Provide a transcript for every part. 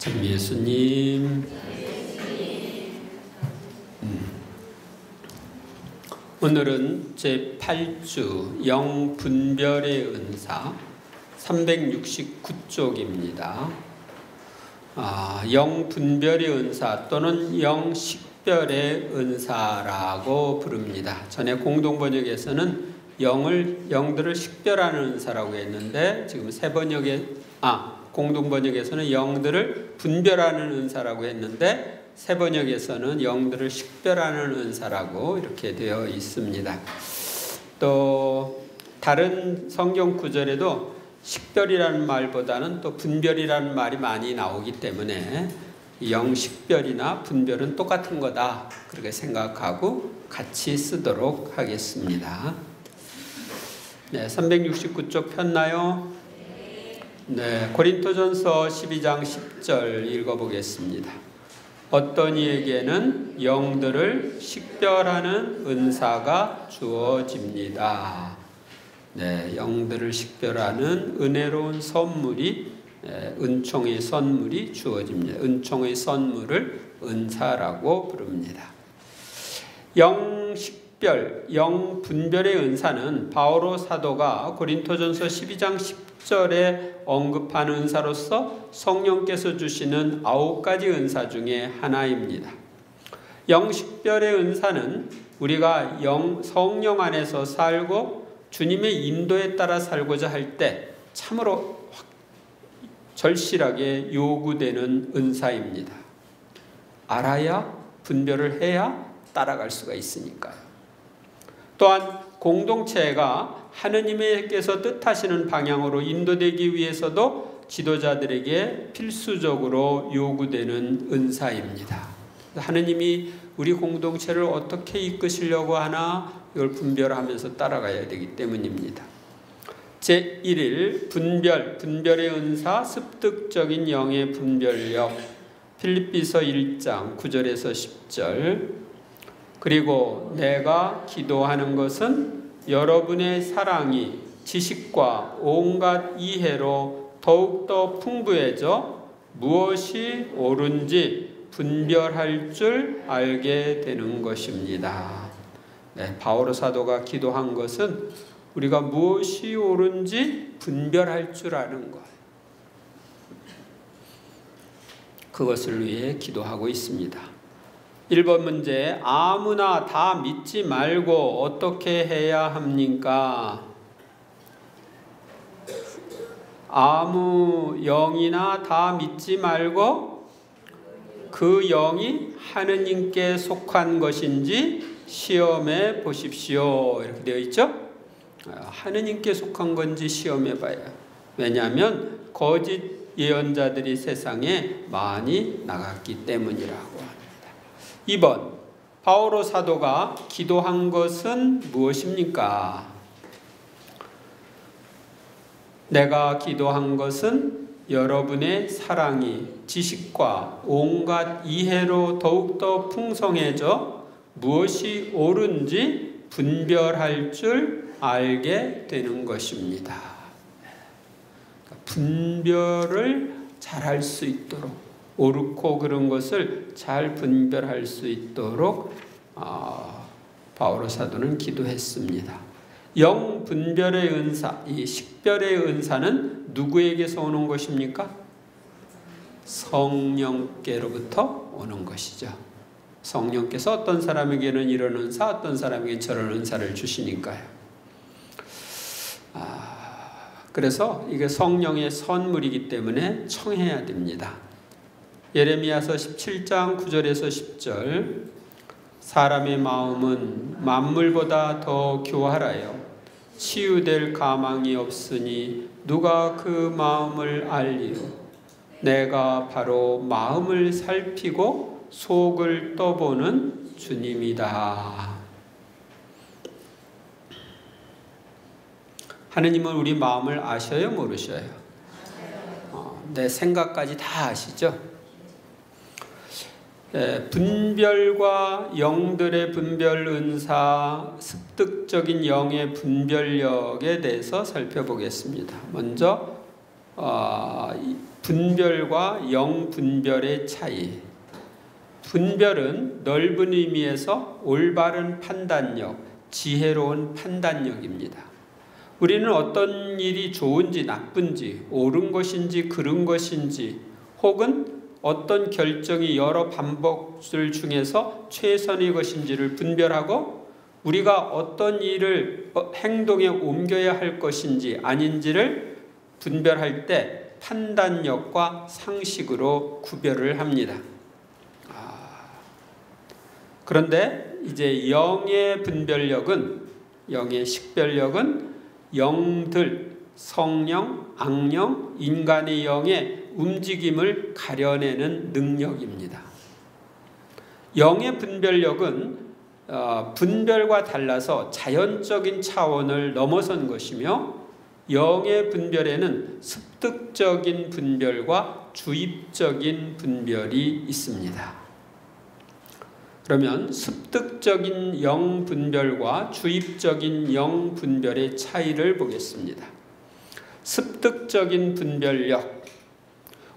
참 예수님. 오늘은 제8주 영분별의 은사 369쪽입니다. 영분별의 은사 또는 영식별의 은사라고 부릅니다. 전에 공동번역에서는 영들을 식별하는 은사라고 했는데 지금 공동번역에서는 영들을 분별하는 은사라고 했는데 새 번역에서는 영들을 식별하는 은사라고 이렇게 되어 있습니다. 또 다른 성경 구절에도 식별이라는 말보다는 또 분별이라는 말이 많이 나오기 때문에 영식별이나 분별은 똑같은 거다 그렇게 생각하고 같이 쓰도록 하겠습니다. 네, 369쪽 폈나요? 네, 고린토전서 12장 10절 읽어보겠습니다. 어떤 이에게는 영들을 식별하는 은사가 주어집니다. 네, 영들을 식별하는 은혜로운 선물이 은총의 선물이 주어집니다. 은총의 선물을 은사라고 부릅니다. 영식별, 영분별의 은사는 바오로 사도가 고린토전서 12장 10절에 언급한 은사로서 성령께서 주시는 9가지 은사 중에 하나입니다. 영식별의 은사는 우리가 성령 안에서 살고 주님의 인도에 따라 살고자 할 때 참으로 절실하게 요구되는 은사입니다. 알아야 분별을 해야 따라갈 수가 있으니까요. 또한 공동체가 하느님께서 뜻하시는 방향으로 인도되기 위해서도 지도자들에게 필수적으로 요구되는 은사입니다. 하느님이 우리 공동체를 어떻게 이끄시려고 하나 이걸 분별하면서 따라가야 되기 때문입니다. 제1일 분별의 은사, 습득적인 영의 분별력, 필립비서 1장 9절에서 10절. 그리고 내가 기도하는 것은 여러분의 사랑이 지식과 온갖 이해로 더욱더 풍부해져 무엇이 옳은지 분별할 줄 알게 되는 것입니다. 네, 바오로 사도가 기도한 것은 우리가 무엇이 옳은지 분별할 줄 아는 것. 그것을 위해 기도하고 있습니다. 1번 문제, 아무나 다 믿지 말고 어떻게 해야 합니까? 아무 영이나 다 믿지 말고 그 영이 하느님께 속한 것인지 시험해 보십시오. 이렇게 되어 있죠? 하느님께 속한 건지 시험해 봐요. 왜냐하면 거짓 예언자들이 세상에 많이 나갔기 때문이라고. 2번, 바오로 사도가 기도한 것은 무엇입니까? 내가 기도한 것은 여러분의 사랑이 지식과 온갖 이해로 더욱더 풍성해져 무엇이 옳은지 분별할 줄 알게 되는 것입니다. 분별을 잘할 수 있도록 옳고 그런 것을 잘 분별할 수 있도록 바오로 사도는 기도했습니다. 영분별의 은사, 이 식별의 은사는 누구에게서 오는 것입니까? 성령께로부터 오는 것이죠. 성령께서 어떤 사람에게는 이런 은사, 어떤 사람에게는 저런 은사를 주시니까요. 그래서 이게 성령의 선물이기 때문에 청해야 됩니다. 예레미야서 17장 9절에서 10절. 사람의 마음은 만물보다 더 교활하여 치유될 가망이 없으니 누가 그 마음을 알리요? 내가 바로 마음을 살피고 속을 떠보는 주님이다. 하느님은 우리 마음을 아셔요, 모르셔요? 내 생각까지 다 아시죠? 분별과 영들의 분별 은사, 습득적인 영의 분별력에 대해서 살펴보겠습니다. 먼저 분별과 영분별의 차이. 분별은 넓은 의미에서 올바른 판단력, 지혜로운 판단력입니다. 우리는 어떤 일이 좋은지 나쁜지, 옳은 것인지 그른 것인지, 혹은 어떤 결정이 여러 방법들 중에서 최선의 것인지를 분별하고, 우리가 어떤 일을 행동에 옮겨야 할 것인지 아닌지를 분별할 때 판단력과 상식으로 구별을 합니다. 그런데 이제 영의 분별력은, 영의 식별력은 영들, 성령, 악령, 인간의 영의 움직임을 가려내는 능력입니다. 영의 분별력은 분별과 달라서 자연적인 차원을 넘어선 것이며, 영의 분별에는 습득적인 분별과 주입적인 분별이 있습니다. 그러면 습득적인 영 분별과 주입적인 영 분별의 차이를 보겠습니다. 습득적인 분별력,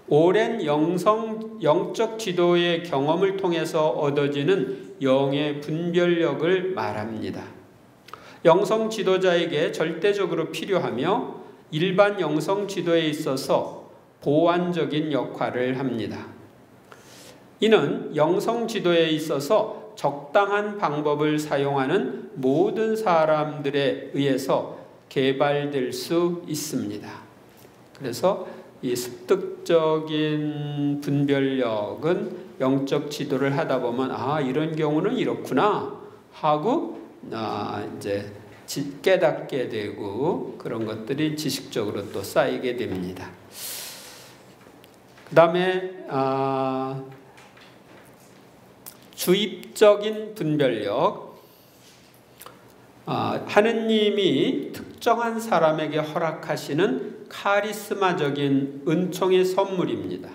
오랜 영적 지도의 경험을 통해서 얻어지는 영의 분별력을 말합니다. 영성 지도자에게 절대적으로 필요하며 일반 영성 지도에 있어서 보완적인 역할을 합니다. 이는 영성 지도에 있어서 적당한 방법을 사용하는 모든 사람들에 의해서 개발될 수 있습니다. 그래서 이 습득적인 분별력은 영적 지도를 하다 보면 이런 경우는 이렇구나 하고 이제 깨닫게 되고, 그런 것들이 지식적으로 또 쌓이게 됩니다. 그 다음에 주입적인 분별력, 하느님이 특정한 사람에게 허락하시는 카리스마적인 은총의 선물입니다.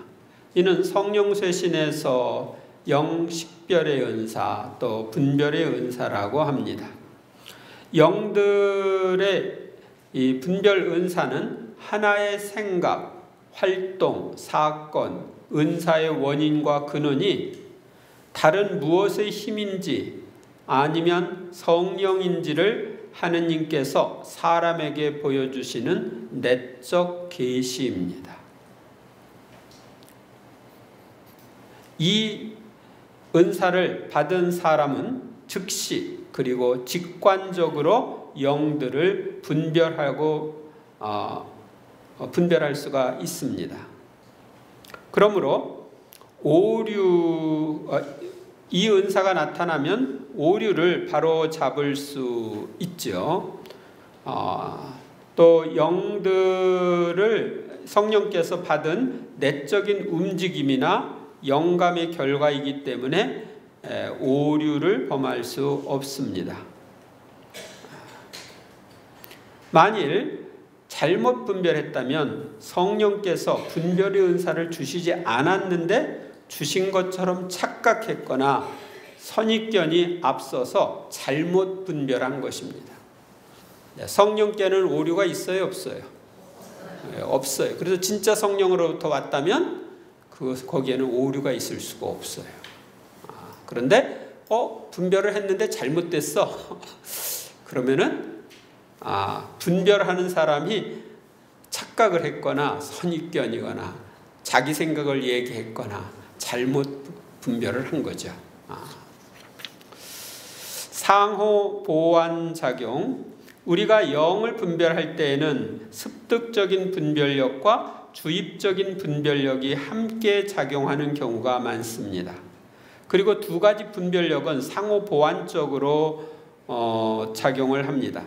이는 성령쇄신에서 영식별의 은사, 또 분별의 은사라고 합니다. 영들의 이 분별 은사는 하나의 생각, 활동, 사건, 은사의 원인과 근원이 다른 무엇의 힘인지 아니면 성령인지를 하느님께서 사람에게 보여주시는 내적 계시입니다. 이 은사를 받은 사람은 즉시 그리고 직관적으로 영들을 분별할 수가 있습니다. 그러므로 이 은사가 나타나면 오류를 바로 잡을 수 있죠. 또 영들을 성령께서 받은 내적인 움직임이나 영감의 결과이기 때문에 오류를 범할 수 없습니다. 만일 잘못 분별했다면 성령께서 분별의 은사를 주시지 않았는데 주신 것처럼 착각했거나 선입견이 앞서서 잘못 분별한 것입니다. 성령께는 오류가 있어요, 없어요? 없어요. 그래서 진짜 성령으로부터 왔다면 거기에는 오류가 있을 수가 없어요. 그런데 분별을 했는데 잘못됐어. 그러면은 분별하는 사람이 착각을 했거나 선입견이거나 자기 생각을 얘기했거나 잘못 분별을 한 거죠. 상호 보완 작용. 우리가 영을 분별할 때에는 습득적인 분별력과 주입적인 분별력이 함께 작용하는 경우가 많습니다. 그리고 두 가지 분별력은 상호 보완적으로 작용을 합니다.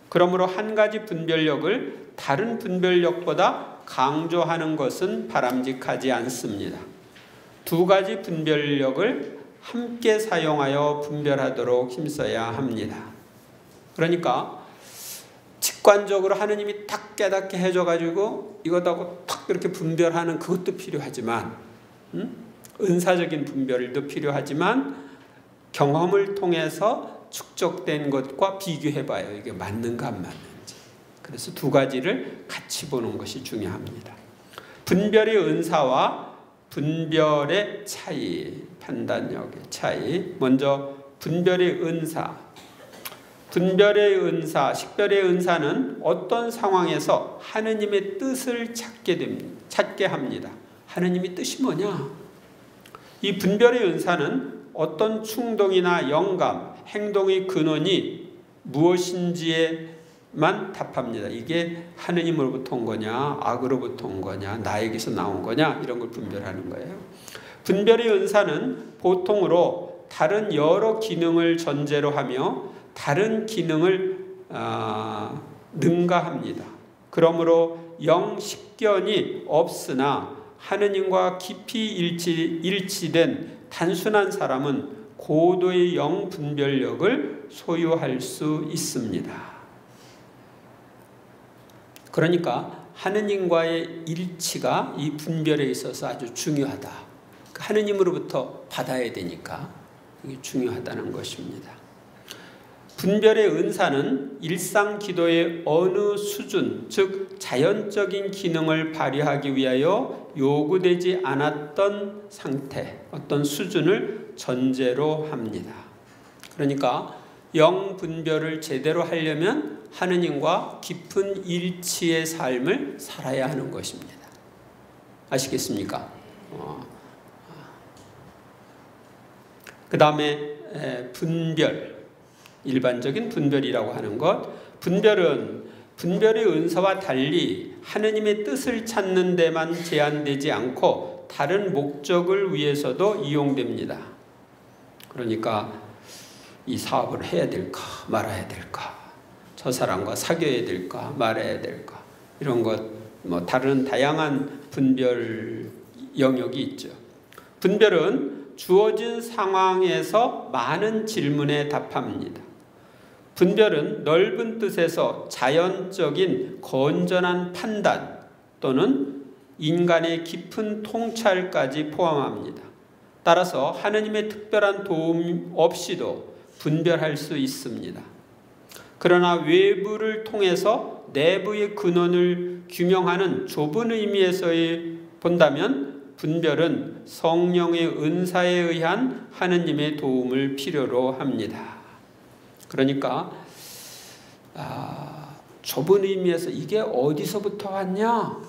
그러므로 한 가지 분별력을 다른 분별력보다 강조하는 것은 바람직하지 않습니다. 두 가지 분별력을 함께 사용하여 분별하도록 힘써야 합니다. 그러니까 직관적으로 하느님이 딱 깨닫게 해줘가지고 이것하고 탁 이렇게 분별하는 그것도 필요하지만, 은사적인 분별도 필요하지만 경험을 통해서 축적된 것과 비교해봐요. 이게 맞는가 안 맞는지. 그래서 두 가지를 같이 보는 것이 중요합니다. 분별의 은사와 분별의 차이, 판단력의 차이. 먼저 분별의 은사. 분별의 은사, 식별의 은사는 어떤 상황에서 하느님의 뜻을 찾게 합니다. 하느님의 뜻이 뭐냐? 이 분별의 은사는 어떤 충동이나 영감, 행동의 근원이 무엇인지에만 답합니다. 이게 하느님으로부터 온 거냐, 악으로부터 온 거냐, 나에게서 나온 거냐, 이런 걸 분별하는 거예요. 분별의 은사는 보통으로 다른 여러 기능을 전제로 하며 다른 기능을 능가합니다. 그러므로 영식견이 없으나 하느님과 깊이 일치된 단순한 사람은 고도의 영분별력을 소유할 수 있습니다. 그러니까 하느님과의 일치가 이 분별에 있어서 아주 중요하다. 하느님으로부터 받아야 되니까 이게 중요하다는 것입니다. 분별의 은사는 일상 기도의 어느 수준, 즉 자연적인 기능을 발휘하기 위하여 요구되지 않았던 상태, 어떤 수준을 전제로 합니다. 그러니까 영분별을 제대로 하려면 하느님과 깊은 일치의 삶을 살아야 하는 것입니다. 아시겠습니까? 그 다음에 분별, 일반적인 분별이라고 하는 것. 분별은 분별의 은사와 달리 하느님의 뜻을 찾는 데만 제한되지 않고 다른 목적을 위해서도 이용됩니다. 그러니까 이 사업을 해야 될까 말아야 될까, 저 사람과 사귀어야 될까 말아야 될까, 이런 것 다른 다양한 분별 영역이 있죠. 분별은 주어진 상황에서 많은 질문에 답합니다. 분별은 넓은 뜻에서 자연적인 건전한 판단 또는 인간의 깊은 통찰까지 포함합니다. 따라서 하느님의 특별한 도움 없이도 분별할 수 있습니다. 그러나 외부를 통해서 내부의 근원을 규명하는 좁은 의미에서 본다면 분별은 성령의 은사에 의한 하느님의 도움을 필요로 합니다. 그러니까 좁은 의미에서 이게 어디서부터 왔냐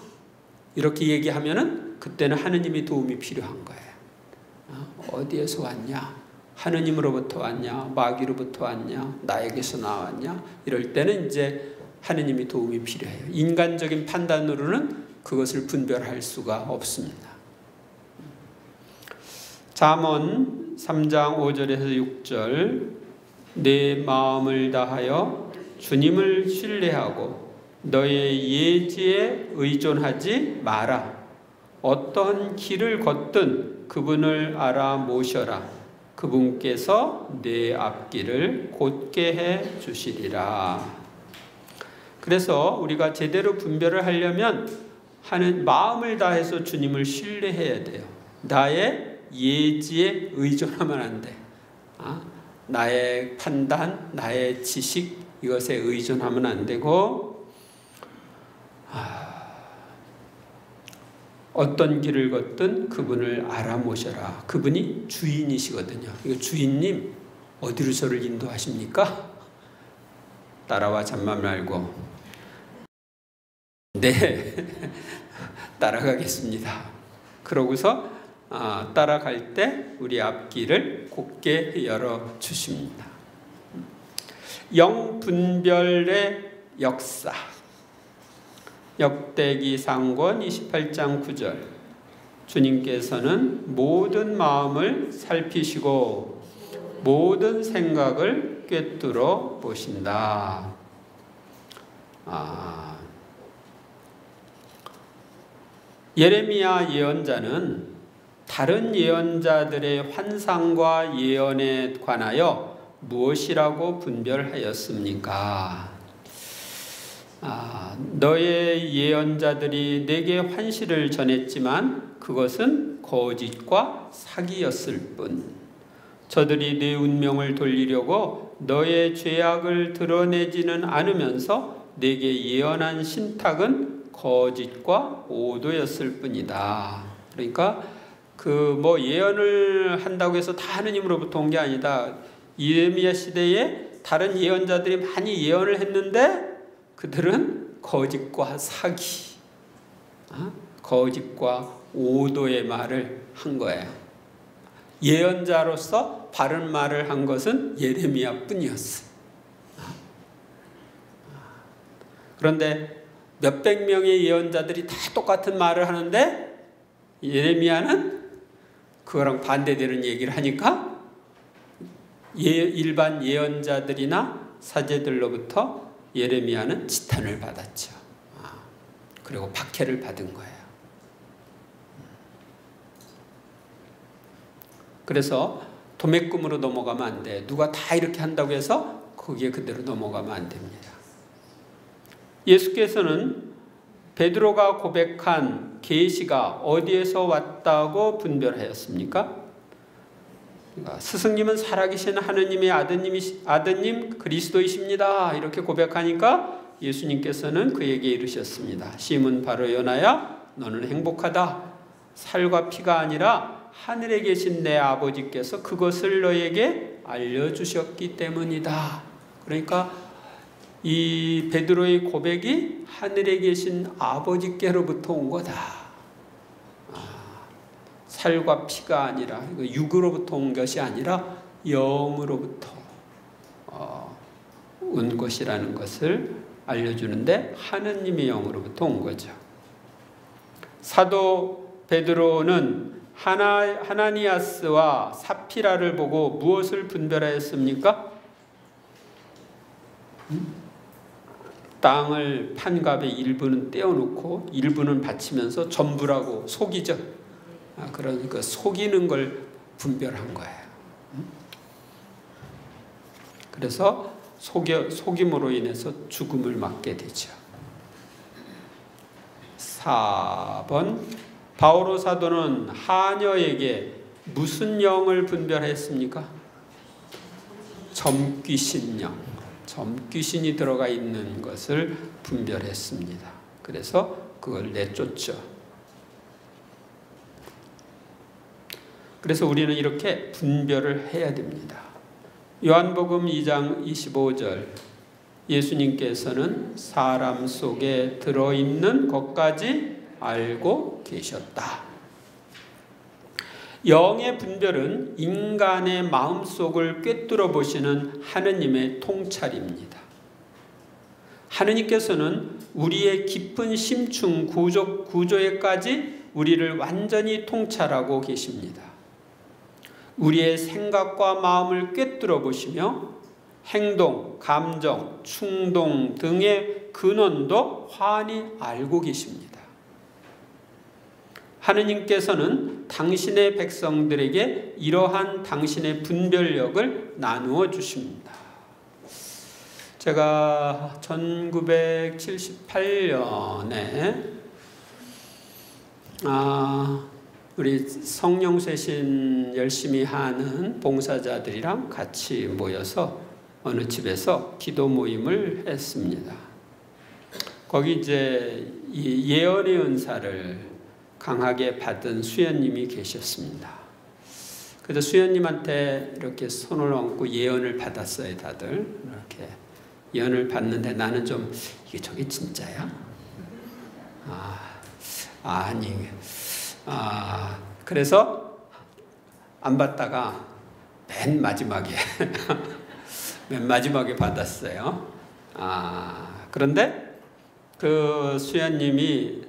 이렇게 얘기하면은 그때는 하느님의 도움이 필요한 거예요. 어디에서 왔냐, 하느님으로부터 왔냐, 마귀로부터 왔냐, 나에게서 나왔냐, 이럴 때는 이제 하느님의 도움이 필요해요. 인간적인 판단으로는 그것을 분별할 수가 없습니다. 잠언 3장 5절에서 6절, 내 마음을 다하여 주님을 신뢰하고 너의 예지에 의존하지 마라. 어떤 길을 걷든 그분을 알아 모셔라. 그분께서 내 앞길을 곧게 해 주시리라. 그래서 우리가 제대로 분별을 하려면 하는 마음을 다해서 주님을 신뢰해야 돼요. 나의 예지에 의존하면 안 돼. 나의 판단, 나의 지식, 이것에 의존하면 안 되고, 어떤 길을 걷든 그분을 알아 모셔라. 그분이 주인이시거든요. 이거 주인님 어디로 저를 인도하십니까? 따라와 잠만 말고. 네, 따라가겠습니다. 그러고서 따라갈 때 우리 앞길을 곧게 열어주십니다. 영분별의 역사. 역대기상권 28장 9절. 주님께서는 모든 마음을 살피시고 모든 생각을 꿰뚫어 보신다. 예레미야 예언자는 다른 예언자들의 환상과 예언에 관하여 무엇이라고 분별하였습니까? 너의 예언자들이 내게 환시를 전했지만 그것은 거짓과 사기였을 뿐. 저들이 내 운명을 돌리려고 너의 죄악을 드러내지는 않으면서 내게 예언한 신탁은 거짓과 오도였을 뿐이다. 그러니까 그 뭐 예언을 한다고 해서 다 하느님으로부터 온 게 아니다. 예레미야 시대에 다른 예언자들이 많이 예언을 했는데 그들은 거짓과 사기, 거짓과 오도의 말을 한 거예요. 예언자로서 바른 말을 한 것은 예레미야 뿐이었어요. 그런데 몇백 명의 예언자들이 다 똑같은 말을 하는데 예레미야는 그거랑 반대되는 얘기를 하니까 일반 예언자들이나 사제들로부터 예레미야는 지탄을 받았죠. 그리고 박해를 받은 거예요. 그래서 도매금으로 넘어가면 안 돼. 누가 다 이렇게 한다고 해서 거기에 그대로 넘어가면 안 됩니다. 예수께서는 베드로가 고백한 계시가 어디에서 왔다고 분별하였습니까? 스승님은 살아계신 하느님의 아드님 그리스도이십니다. 이렇게 고백하니까 예수님께서는 그에게 이르셨습니다. 시몬 바로 요나야, 너는 행복하다. 살과 피가 아니라 하늘에 계신 내 아버지께서 그것을 너에게 알려주셨기 때문이다. 그러니까 이 베드로의 고백이 하늘에 계신 아버지께로부터 온 거다. 살과 피가 아니라 육으로부터 온 것이 아니라 영으로부터 온 것이라는 것을 알려주는데 하느님의 영으로부터 온 거죠. 사도 베드로는 하나니아스와 사피라를 보고 무엇을 분별하였습니까? 땅을 판값의 일부는 떼어놓고 일부는 바치면서 전부라고 속이죠. 그러니까 속이는 걸 분별한 거예요. 그래서 속임으로 인해서 죽음을 맞게 되죠. 4번 바오로 사도는 하녀에게 무슨 영을 분별했습니까? 점귀신 영. 점귀신이 들어가 있는 것을 분별했습니다. 그래서 그걸 내쫓죠. 그래서 우리는 이렇게 분별을 해야 됩니다. 요한복음 2장 25절 예수님께서는 사람 속에 들어있는 것까지 알고 계셨다. 영의 분별은 인간의 마음속을 꿰뚫어 보시는 하느님의 통찰입니다. 하느님께서는 우리의 깊은 심층 구조에까지 우리를 완전히 통찰하고 계십니다. 우리의 생각과 마음을 꿰뚫어 보시며 행동, 감정, 충동 등의 근원도 환히 알고 계십니다. 하느님께서는 당신의 백성들에게 이러한 당신의 분별력을 나누어 주십니다. 제가 1978년에 우리 성령쇄신 열심히 하는 봉사자들이랑 같이 모여서 어느 집에서 기도 모임을 했습니다. 거기 이제 이 예언의 은사를 강하게 받은 수연님이 계셨습니다. 그래서 수연님한테 이렇게 손을 얹고 예언을 받았어요. 다들 이렇게 예언을 받는데 나는 좀 이게 저게 진짜야? 그래서 안 받다가 맨 마지막에 받았어요. 그런데 그 수연님이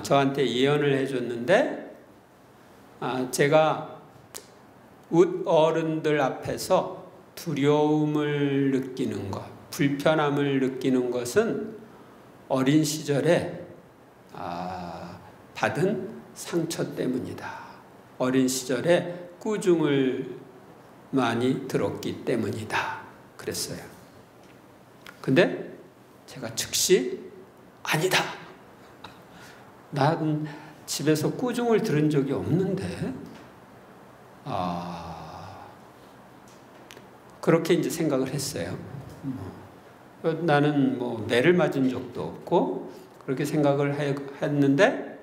저한테 예언을 해줬는데 제가 어른들 앞에서 두려움을 느끼는 것, 불편함을 느끼는 것은 어린 시절에 받은 상처 때문이다. 어린 시절에 꾸중을 많이 들었기 때문이다. 그랬어요. 근데 제가 즉시 아니다. 난 집에서 꾸중을 들은 적이 없는데 그렇게 이제 생각을 했어요. 나는 뭐 매를 맞은 적도 없고 그렇게 생각을 했는데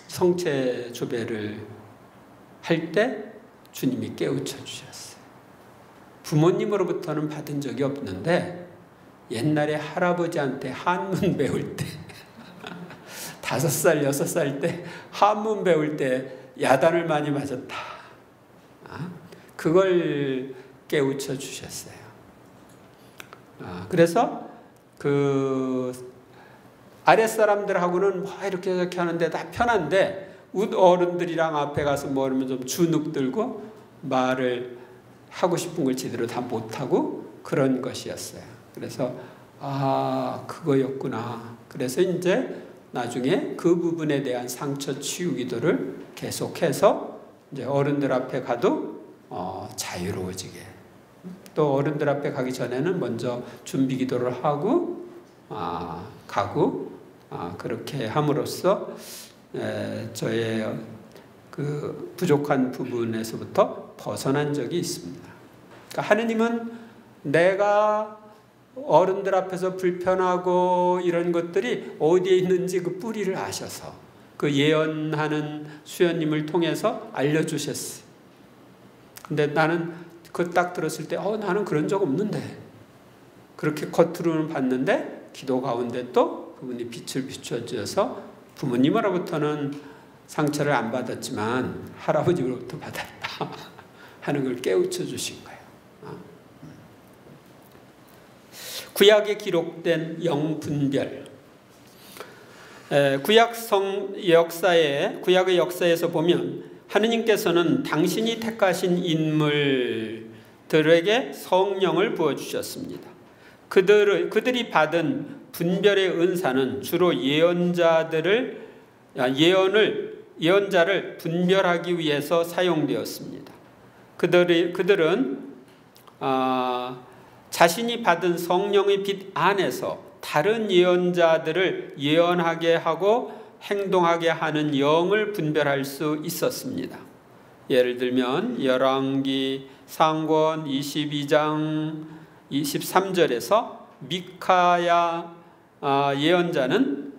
성체 조배를 할 때 주님이 깨우쳐 주셨어요. 부모님으로부터는 받은 적이 없는데 옛날에 할아버지한테 한문 배울 때 5살, 6살 때 한문 배울 때 야단을 많이 맞았다. 그걸 깨우쳐 주셨어요. 그래서 그 아랫사람들하고는 뭐 이렇게 저렇게 하는데 다 편한데 어른들이랑 앞에 가서 뭐 그러면 좀 주눅 들고 말을 하고 싶은 걸 제대로 다 못하고 그런 것이었어요. 그래서 그거였구나. 그래서 이제 나중에 그 부분에 대한 상처 치유 기도를 계속해서 이제 어른들 앞에 가도 자유로워지게. 또 어른들 앞에 가기 전에는 먼저 준비 기도를 하고 가고 그렇게 함으로써 저의 그 부족한 부분에서부터 벗어난 적이 있습니다. 그러니까 하느님은 내가 어른들 앞에서 불편하고 이런 것들이 어디에 있는지 그 뿌리를 아셔서 그 예언하는 수연님을 통해서 알려주셨어요. 근데 나는 그 딱 들었을 때 나는 그런 적 없는데 그렇게 겉으로는 봤는데 기도 가운데 또 그분이 빛을 비춰주셔서 부모님으로부터는 상처를 안 받았지만 할아버지로부터 받았다 하는 걸 깨우쳐 주신 거예요. 구약에 기록된 영분별, 구약의 역사에서 보면 하느님께서는 당신이 택하신 인물들에게 성령을 부어주셨습니다. 그들이 받은 분별의 은사는 주로 예언자를 분별하기 위해서 사용되었습니다. 그들은 자신이 받은 성령의 빛 안에서 다른 예언자들을 예언하게 하고 행동하게 하는 영을 분별할 수 있었습니다. 예를 들면 열왕기 상권 22장 23절에서 미카야 예언자는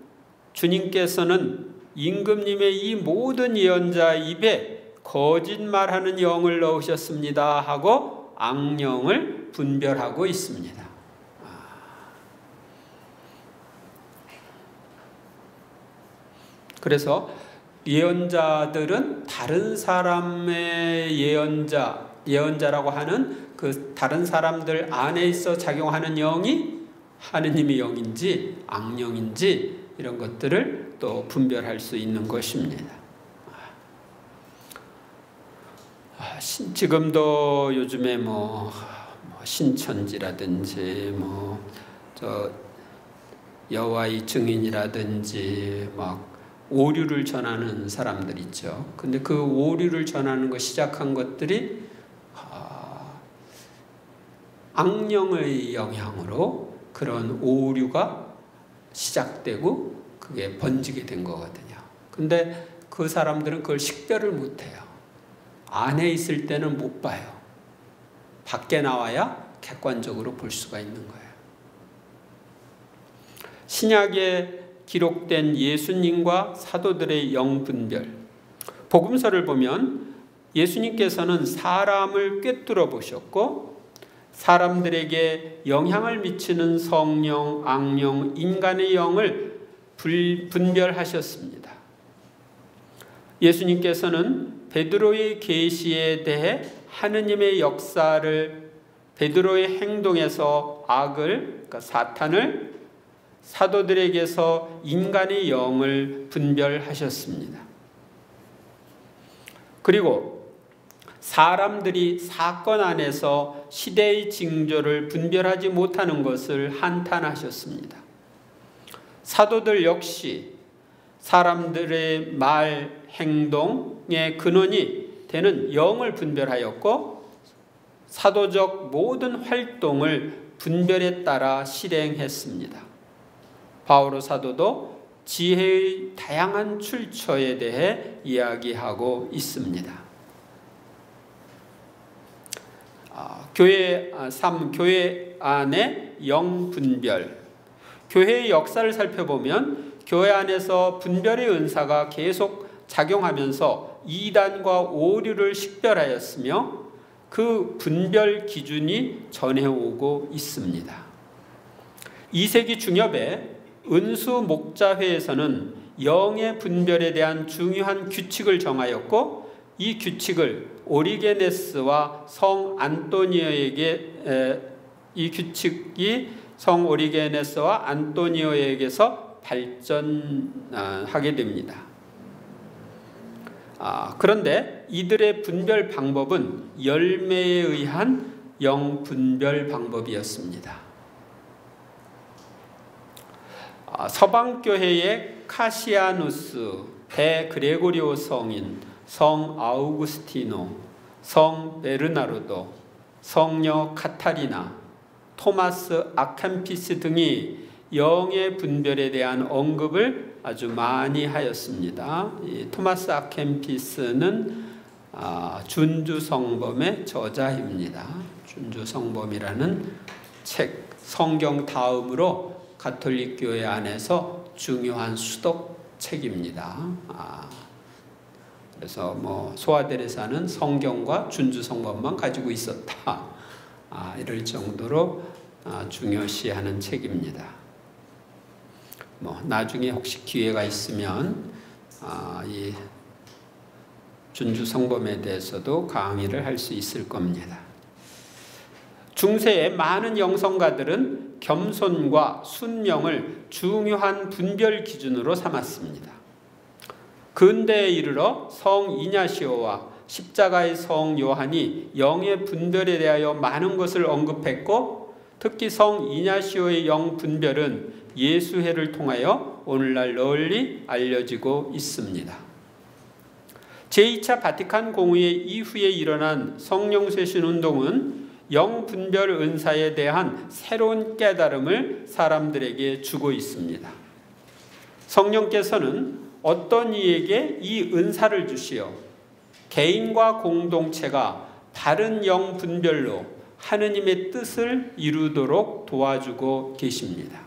주님께서는 임금님의 이 모든 예언자 입에 거짓말하는 영을 넣으셨습니다 하고 악령을 분별하고 있습니다. 그래서 예언자들은 다른 사람의 예언자라고 하는 그 다른 사람들 안에 있어 작용하는 영이 하느님의 영인지 악령인지 이런 것들을 또 분별할 수 있는 것입니다. 지금도 요즘에 뭐 신천지라든지 여호와의 증인이라든지 막 오류를 전하는 사람들 있죠. 근데 그 오류를 전하는 거 시작한 것들이 악령의 영향으로 그런 오류가 시작되고 그게 번지게 된 거거든요. 근데 그 사람들은 그걸 식별을 못해요. 안에 있을 때는 못 봐요. 밖에 나와야 객관적으로 볼 수가 있는 거예요. 신약에 기록된 예수님과 사도들의 영분별, 복음서를 보면 예수님께서는 사람을 꿰뚫어 보셨고 사람들에게 영향을 미치는 성령, 악령, 인간의 영을 분별하셨습니다. 예수님께서는 베드로의 계시에 대해 하느님의 역사를 베드로의 행동에서 그러니까 사탄을 사도들에게서 인간의 영을 분별하셨습니다. 그리고 사람들이 사건 안에서 시대의 징조를 분별하지 못하는 것을 한탄하셨습니다. 사도들 역시 사람들의 말, 행동의 근원이 되는 영을 분별하였고 사도적 모든 활동을 분별에 따라 실행했습니다. 바오로 사도도 지혜의 다양한 출처에 대해 이야기하고 있습니다. 교회 안의 영분별, 교회의 역사를 살펴보면 교회 안에서 분별의 은사가 계속 작용하면서 이단과 오류를 식별하였으며 그 분별 기준이 전해오고 있습니다. 2세기 중엽에 은수 목자회에서는 영의 분별에 대한 중요한 규칙을 정하였고 이 규칙을 오리게네스와 성 안토니오에게 이 규칙이 성 오리게네스와 안토니오에게서 발전하게 됩니다. 그런데 이들의 분별 방법은 열매에 의한 영 분별 방법이었습니다. 서방교회의 카시아누스, 대그레고리오 성인, 성 아우구스티노, 성 베르나르도, 성녀 카타리나, 토마스 아캄피스 등이 영의 분별에 대한 언급을 아주 많이 하였습니다. 이 토마스 아캄피스는 준주성범의 저자입니다. 준주성범이라는 책, 성경 다음으로 가톨릭 교회 안에서 중요한 수독 책입니다. 그래서 소아데레사는 성경과 준주성범만 가지고 있었다. 이럴 정도로 중요시하는 책입니다. 나중에 혹시 기회가 있으면 이 준주성범에 대해서도 강의를 할 수 있을 겁니다. 중세의 많은 영성가들은 겸손과 순명을 중요한 분별 기준으로 삼았습니다. 근대에 이르러 성 이냐시오와 십자가의 성 요한이 영의 분별에 대하여 많은 것을 언급했고 특히 성 이냐시오의 영 분별은 예수회를 통하여 오늘날 널리 알려지고 있습니다. 제2차 바티칸 공의회 이후에 일어난 성령쇄신 운동은 영분별 은사에 대한 새로운 깨달음을 사람들에게 주고 있습니다. 성령께서는 어떤 이에게 이 은사를 주시어 개인과 공동체가 바른 영분별로 하느님의 뜻을 이루도록 도와주고 계십니다.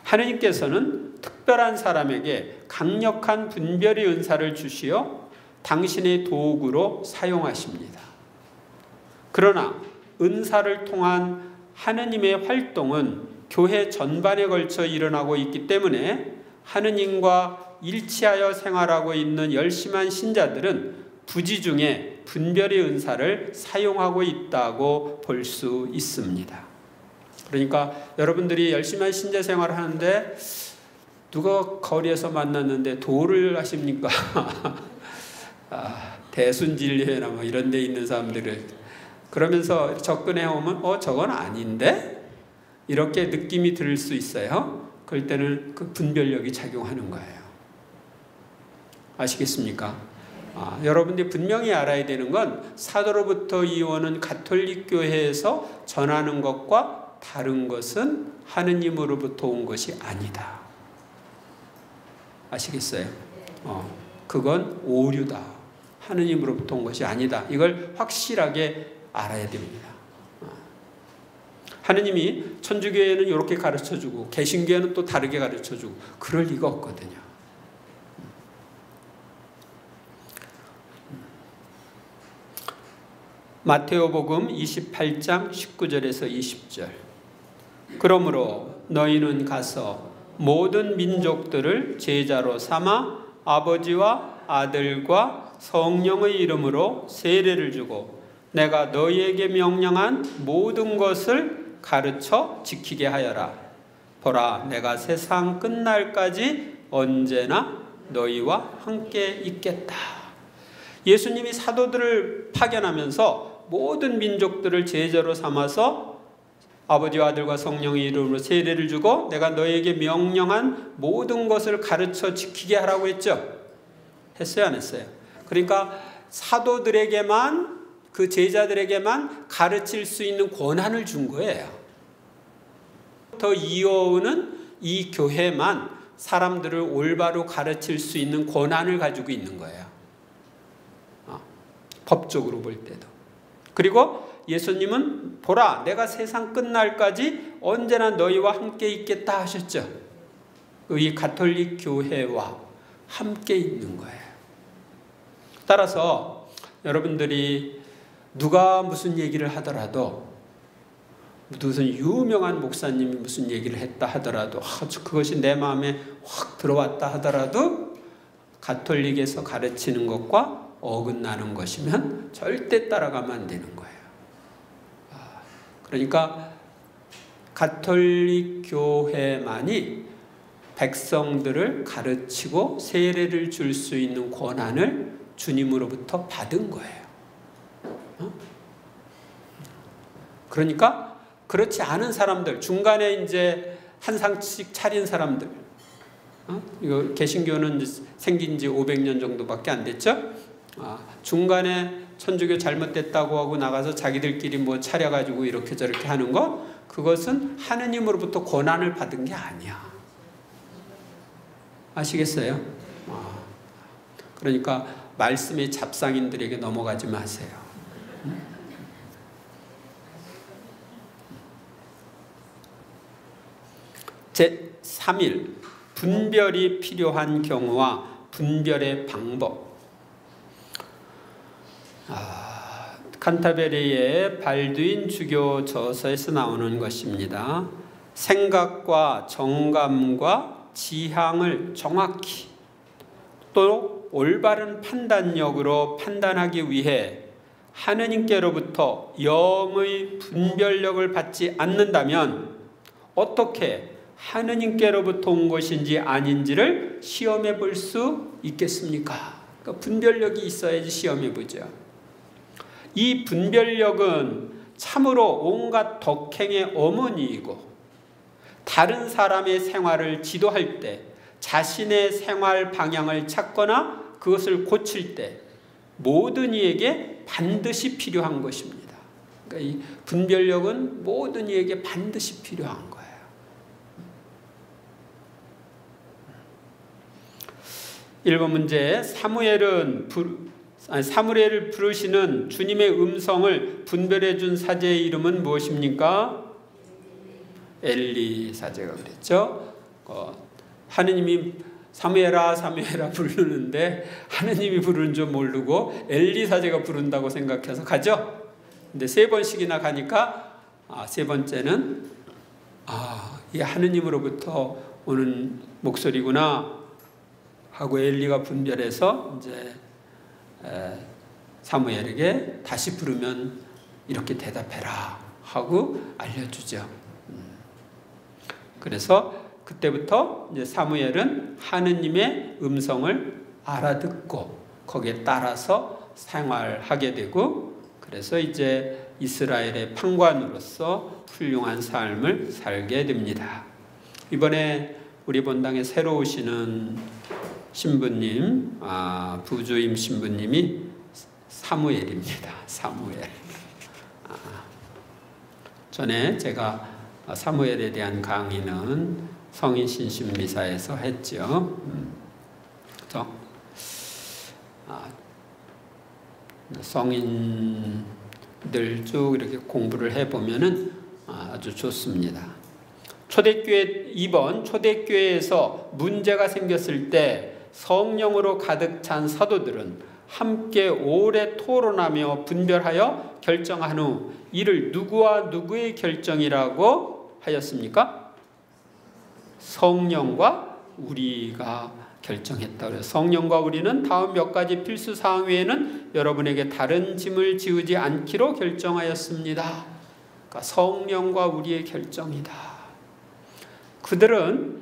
하느님께서는 특별한 사람에게 강력한 분별의 은사를 주시어 당신의 도구로 사용하십니다. 그러나 은사를 통한 하느님의 활동은 교회 전반에 걸쳐 일어나고 있기 때문에 하느님과 일치하여 생활하고 있는 열심한 신자들은 부지중에 분별의 은사를 사용하고 있다고 볼 수 있습니다. 그러니까 여러분들이 열심한 신자 생활을 하는데 누가 거리에서 만났는데 도를 하십니까? 대순진리회나 이런 데 있는 사람들을 그러면서 접근해 오면 저건 아닌데? 이렇게 느낌이 들 수 있어요. 그럴 때는 그 분별력이 작용하는 거예요. 아시겠습니까? 여러분들이 분명히 알아야 되는 건 사도로부터 이어오는 가톨릭 교회에서 전하는 것과 다른 것은 하느님으로부터 온 것이 아니다. 아시겠어요? 그건 오류다. 하느님으로부터 온 것이 아니다. 이걸 확실하게 알아야 됩니다. 하느님이 천주교회는 이렇게 가르쳐주고 개신교회는 또 다르게 가르쳐주고 그럴 리가 없거든요. 마테오복음 28장 19절에서 20절. 그러므로 너희는 가서 모든 민족들을 제자로 삼아 아버지와 아들과 성령의 이름으로 세례를 주고 내가 너희에게 명령한 모든 것을 가르쳐 지키게 하여라. 보라, 내가 세상 끝날까지 언제나 너희와 함께 있겠다. 예수님이 사도들을 파견하면서 모든 민족들을 제자로 삼아서 아버지와 아들과 성령의 이름으로 세례를 주고 내가 너희에게 명령한 모든 것을 가르쳐 지키게 하라고 했죠. 했어요, 안 했어요? 그러니까 사도들에게만, 그 제자들에게만 가르칠 수 있는 권한을 준 거예요. 더 이어오는 이 교회만 사람들을 올바로 가르칠 수 있는 권한을 가지고 있는 거예요. 법적으로 볼 때도. 그리고 예수님은 보라, 내가 세상 끝날까지 언제나 너희와 함께 있겠다 하셨죠. 가톨릭 교회와 함께 있는 거예요. 따라서 여러분들이 누가 무슨 얘기를 하더라도, 무슨 유명한 목사님이 무슨 얘기를 했다 하더라도, 그것이 내 마음에 확 들어왔다 하더라도 가톨릭에서 가르치는 것과 어긋나는 것이면 절대 따라가면 안 되는 거예요. 그러니까 가톨릭 교회만이 백성들을 가르치고 세례를 줄 수 있는 권한을 주님으로부터 받은 거예요. 그러니까 그렇지 않은 사람들, 중간에 이제 한 상씩 차린 사람들, 이거 개신교는 생긴 지 500년 정도밖에 안 됐죠? 중간에 천주교 잘못됐다고 하고 나가서 자기들끼리 뭐 차려가지고 이렇게 저렇게 하는 거, 그것은 하느님으로부터 권한을 받은 게 아니야. 아시겠어요? 그러니까 말씀의 잡상인들에게 넘어가지 마세요. 제3일, 분별이 필요한 경우와 분별의 방법. 칸타베리의 발두인 주교 저서에서 나오는 것입니다. 생각과 정감과 지향을 정확히 또 올바른 판단력으로 판단하기 위해 하느님께로부터 영의 분별력을 받지 않는다면 어떻게 하느님께로부터 온 것인지 아닌지를 시험해 볼 수 있겠습니까? 그러니까 분별력이 있어야지 시험해 보죠. 이 분별력은 참으로 온갖 덕행의 어머니이고, 다른 사람의 생활을 지도할 때, 자신의 생활 방향을 찾거나 그것을 고칠 때 모든 이에게 반드시 필요한 것입니다. 그러니까 이 분별력은 모든 이에게 반드시 필요한 거예요. 1번 문제, 사무엘을 부르시는 주님의 음성을 분별해 준 사제의 이름은 무엇입니까? 엘리 사제가 그랬죠. 하느님이 사무엘아 사무엘아 부르는데 하느님이 부르는 줄 모르고 엘리 사제가 부른다고 생각해서 가죠. 근데 3번씩이나 가니까 세 번째는 이게 하느님으로부터 오는 목소리구나 하고 엘리가 분별해서 이제 사무엘에게 다시 부르면 이렇게 대답해라 하고 알려주죠. 그래서 그때부터 이제 사무엘은 하느님의 음성을 알아듣고 거기에 따라서 생활하게 되고, 그래서 이제 이스라엘의 판관으로서 훌륭한 삶을 살게 됩니다. 이번에 우리 본당에 새로 오시는 신부님, 부주임 신부님이 사무엘입니다. 사무엘. 전에 제가 사무엘에 대한 강의는 성인 신심 미사에서 했죠. 그래서 성인들 쭉 이렇게 공부를 해보면은 아주 좋습니다. 초대교회 2번, 초대교회에서 문제가 생겼을 때 성령으로 가득 찬 사도들은 함께 오래 토론하며 분별하여 결정한 후 이를 누구와 누구의 결정이라고 하였습니까? 성령과 우리가 결정했다 그래요. 성령과 우리는 다음 몇 가지 필수 사항 외에는 여러분에게 다른 짐을 지우지 않기로 결정하였습니다. 그러니까 성령과 우리의 결정이다. 그들은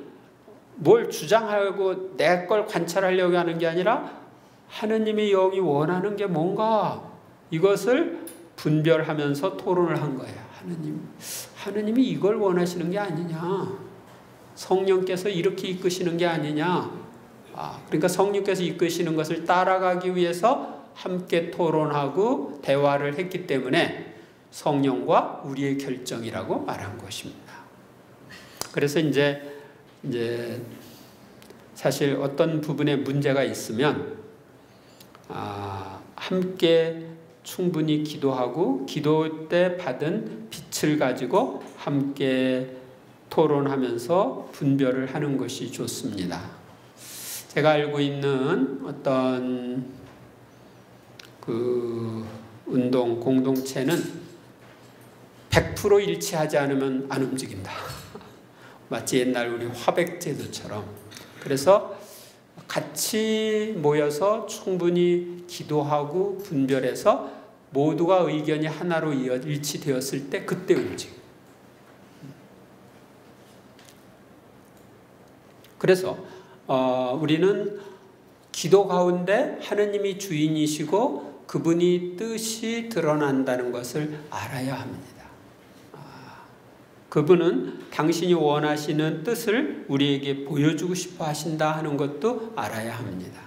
뭘 주장하고 내 걸 관찰하려고 하는 게 아니라 하느님의 영이 원하는 게 뭔가 이것을 분별하면서 토론을 한 거예요. 하느님이 이걸 원하시는 게 아니냐, 성령께서 이렇게 이끄시는 게 아니냐. 그러니까 성령께서 이끄시는 것을 따라가기 위해서 함께 토론하고 대화를 했기 때문에 성령과 우리의 결정이라고 말한 것입니다. 그래서 이제 사실 어떤 부분에 문제가 있으면 함께 충분히 기도하고 기도 때 받은 빛을 가지고 함께 토론하면서 분별을 하는 것이 좋습니다. 제가 알고 있는 어떤 그 운동 공동체는 100% 일치하지 않으면 안 움직인다. 마치 옛날 우리 화백제도처럼. 그래서 같이 모여서 충분히 기도하고 분별해서 모두가 의견이 하나로 일치되었을 때 그때 움직여. 그래서 우리는 기도 가운데 하느님이 주인이시고 그분이 뜻이 드러난다는 것을 알아야 합니다. 그분은 당신이 원하시는 뜻을 우리에게 보여주고 싶어 하신다 하는 것도 알아야 합니다.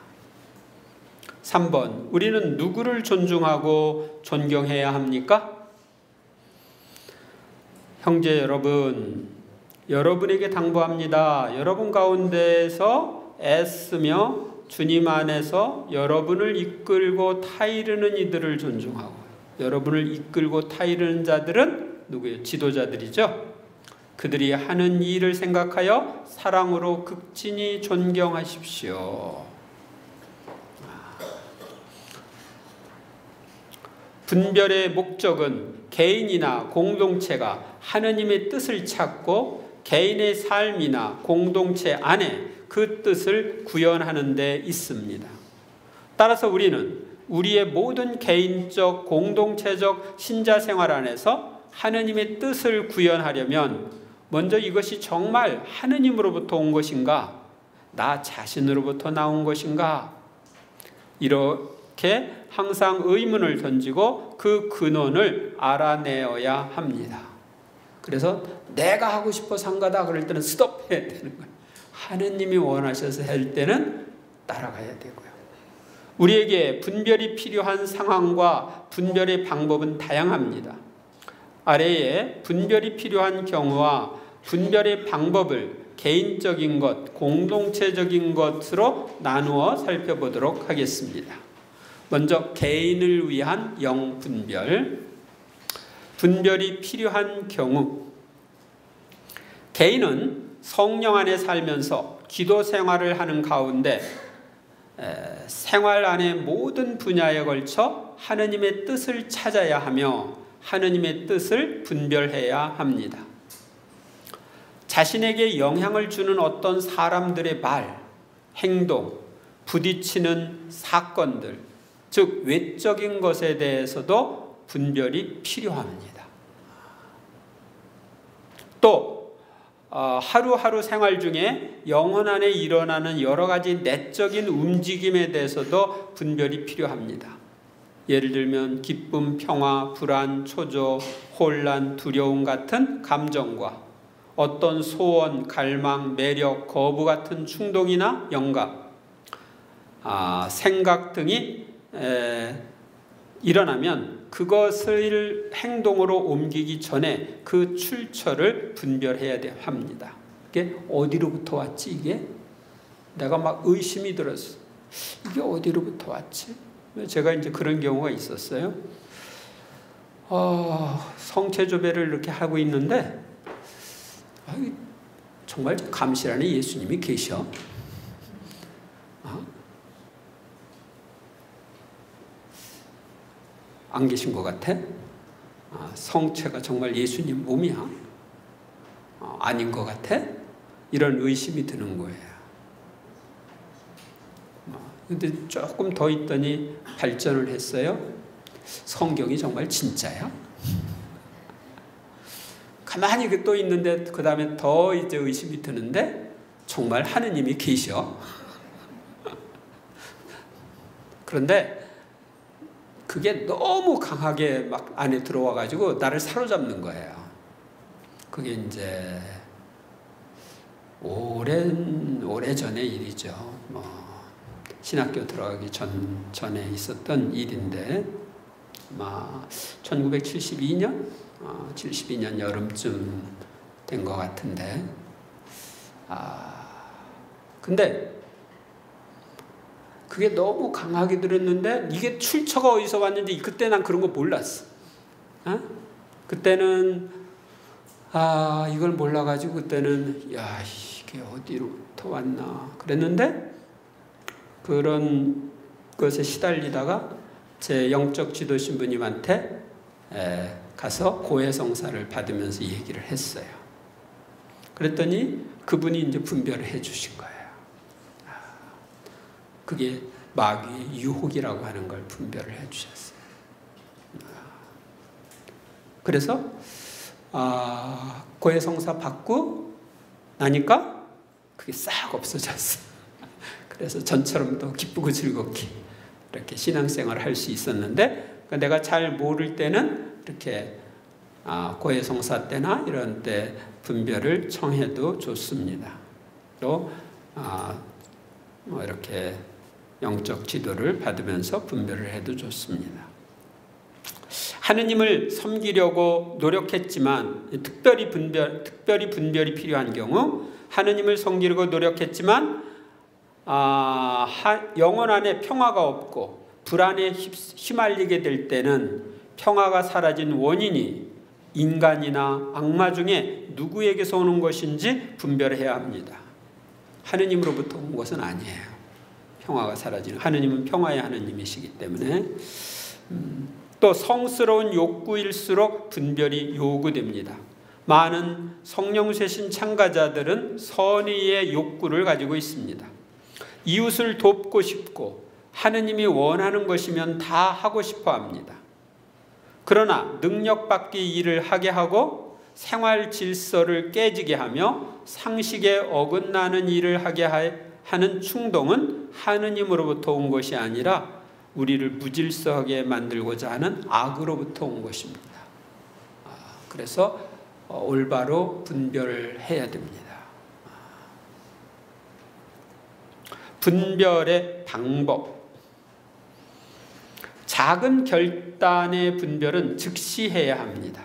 3번, 우리는 누구를 존중하고 존경해야 합니까? 형제 여러분, 여러분에게 당부합니다. 여러분 가운데에서 애쓰며 주님 안에서 여러분을 이끌고 타이르는 이들을 존중하고, 여러분을 이끌고 타이르는 자들은 누구예요? 지도자들이죠. 그들이 하는 일을 생각하여 사랑으로 극진히 존경하십시오. 분별의 목적은 개인이나 공동체가 하느님의 뜻을 찾고 개인의 삶이나 공동체 안에 그 뜻을 구현하는 데 있습니다. 따라서 우리는 우리의 모든 개인적, 공동체적 신자 생활 안에서 하느님의 뜻을 구현하려면 먼저 이것이 정말 하느님으로부터 온 것인가? 나 자신으로부터 나온 것인가? 이렇게 항상 의문을 던지고 그 근원을 알아내어야 합니다. 그래서 내가 하고 싶어서 한 거다 그럴 때는 스톱해야 되는 거예요. 하느님이 원하셔서 할 때는 따라가야 되고요. 우리에게 분별이 필요한 상황과 분별의 방법은 다양합니다. 아래에 분별이 필요한 경우와 분별의 방법을 개인적인 것, 공동체적인 것으로 나누어 살펴보도록 하겠습니다. 먼저 개인을 위한 영분별. 분별이 필요한 경우, 개인은 성령 안에 살면서 기도 생활을 하는 가운데 생활 안의 모든 분야에 걸쳐 하느님의 뜻을 찾아야 하며 하느님의 뜻을 분별해야 합니다. 자신에게 영향을 주는 어떤 사람들의 말, 행동, 부딪히는 사건들, 즉 외적인 것에 대해서도 분별이 필요합니다. 또 하루하루 생활 중에 영혼 안에 일어나는 여러 가지 내적인 움직임에 대해서도 분별이 필요합니다. 예를 들면 기쁨, 평화, 불안, 초조, 혼란, 두려움 같은 감정과 어떤 소원, 갈망, 매력, 거부 같은 충동이나 영감, 생각 등이 일어나면 그것을 행동으로 옮기기 전에 그 출처를 분별해야 합니다. 이게 어디로부터 왔지? 이게 내가 막 의심이 들었어. 이게 어디로부터 왔지? 제가 이제 그런 경우가 있었어요. 성체조배를 이렇게 하고 있는데 정말 감실 안에 예수님이 계셔. 안 계신 것 같아? 성체가 정말 예수님 몸이야? 아닌 것 같아? 이런 의심이 드는 거예요. 근데 조금 더 있더니 발전을 했어요. 성경이 정말 진짜야? 가만히 또 있는데 그 다음에 더 이제 의심이 드는데 정말 하느님이 계셔? 그런데 그게 너무 강하게 막 안에 들어와 가지고 나를 사로잡는 거예요. 그게 이제 오래전의 일이죠. 신학교 들어가기 전에 있었던 일인데 1972년 72년 여름쯤 된 것 같은데 근데 그게 너무 강하게 들었는데 이게 출처가 어디서 왔는지 그때 난 그런 거 몰랐어. 그때는 이걸 몰라가지고 그때는 야, 이게 어디로부터 왔나 그랬는데, 그런 것에 시달리다가 제 영적 지도 신부님한테 가서 고해성사를 받으면서 얘기를 했어요. 그랬더니 그분이 이제 분별을 해 주신 거예요. 그게 마귀의 유혹이라고 하는 걸 분별을 해 주셨어요. 그래서 고해성사 받고 나니까 그게 싹 없어졌어요. 그래서 전처럼 또 기쁘고 즐겁게 이렇게 신앙생활을 할 수 있었는데, 내가 잘 모를 때는 이렇게 고해성사 때나 이런 때 분별을 청해도 좋습니다. 또 이렇게 영적 지도를 받으면서 분별을 해도 좋습니다. 하느님을 섬기려고 노력했지만, 특별히 분별이 필요한 경우, 하느님을 섬기려고 노력했지만 영혼 안에 평화가 없고 불안에 휘말리게 될 때는 평화가 사라진 원인이 인간이나 악마 중에 누구에게서 오는 것인지 분별해야 합니다. 하느님으로부터 온 것은 아니에요. 평화가 사라지는, 하느님은 평화의 하느님이시기 때문에. 또 성스러운 욕구일수록 분별이 요구됩니다. 많은 성령세신 참가자들은 선의의 욕구를 가지고 있습니다. 이웃을 돕고 싶고 하느님이 원하는 것이면 다 하고 싶어 합니다. 그러나 능력받기 일을 하게 하고 생활 질서를 깨지게 하며 상식에 어긋나는 일을 하게 하는 충동은 하느님으로부터 온 것이 아니라 우리를 무질서하게 만들고자 하는 악으로부터 온 것입니다. 그래서 올바로 분별을 해야 됩니다. 분별의 방법. 작은 결단의 분별은 즉시 해야 합니다.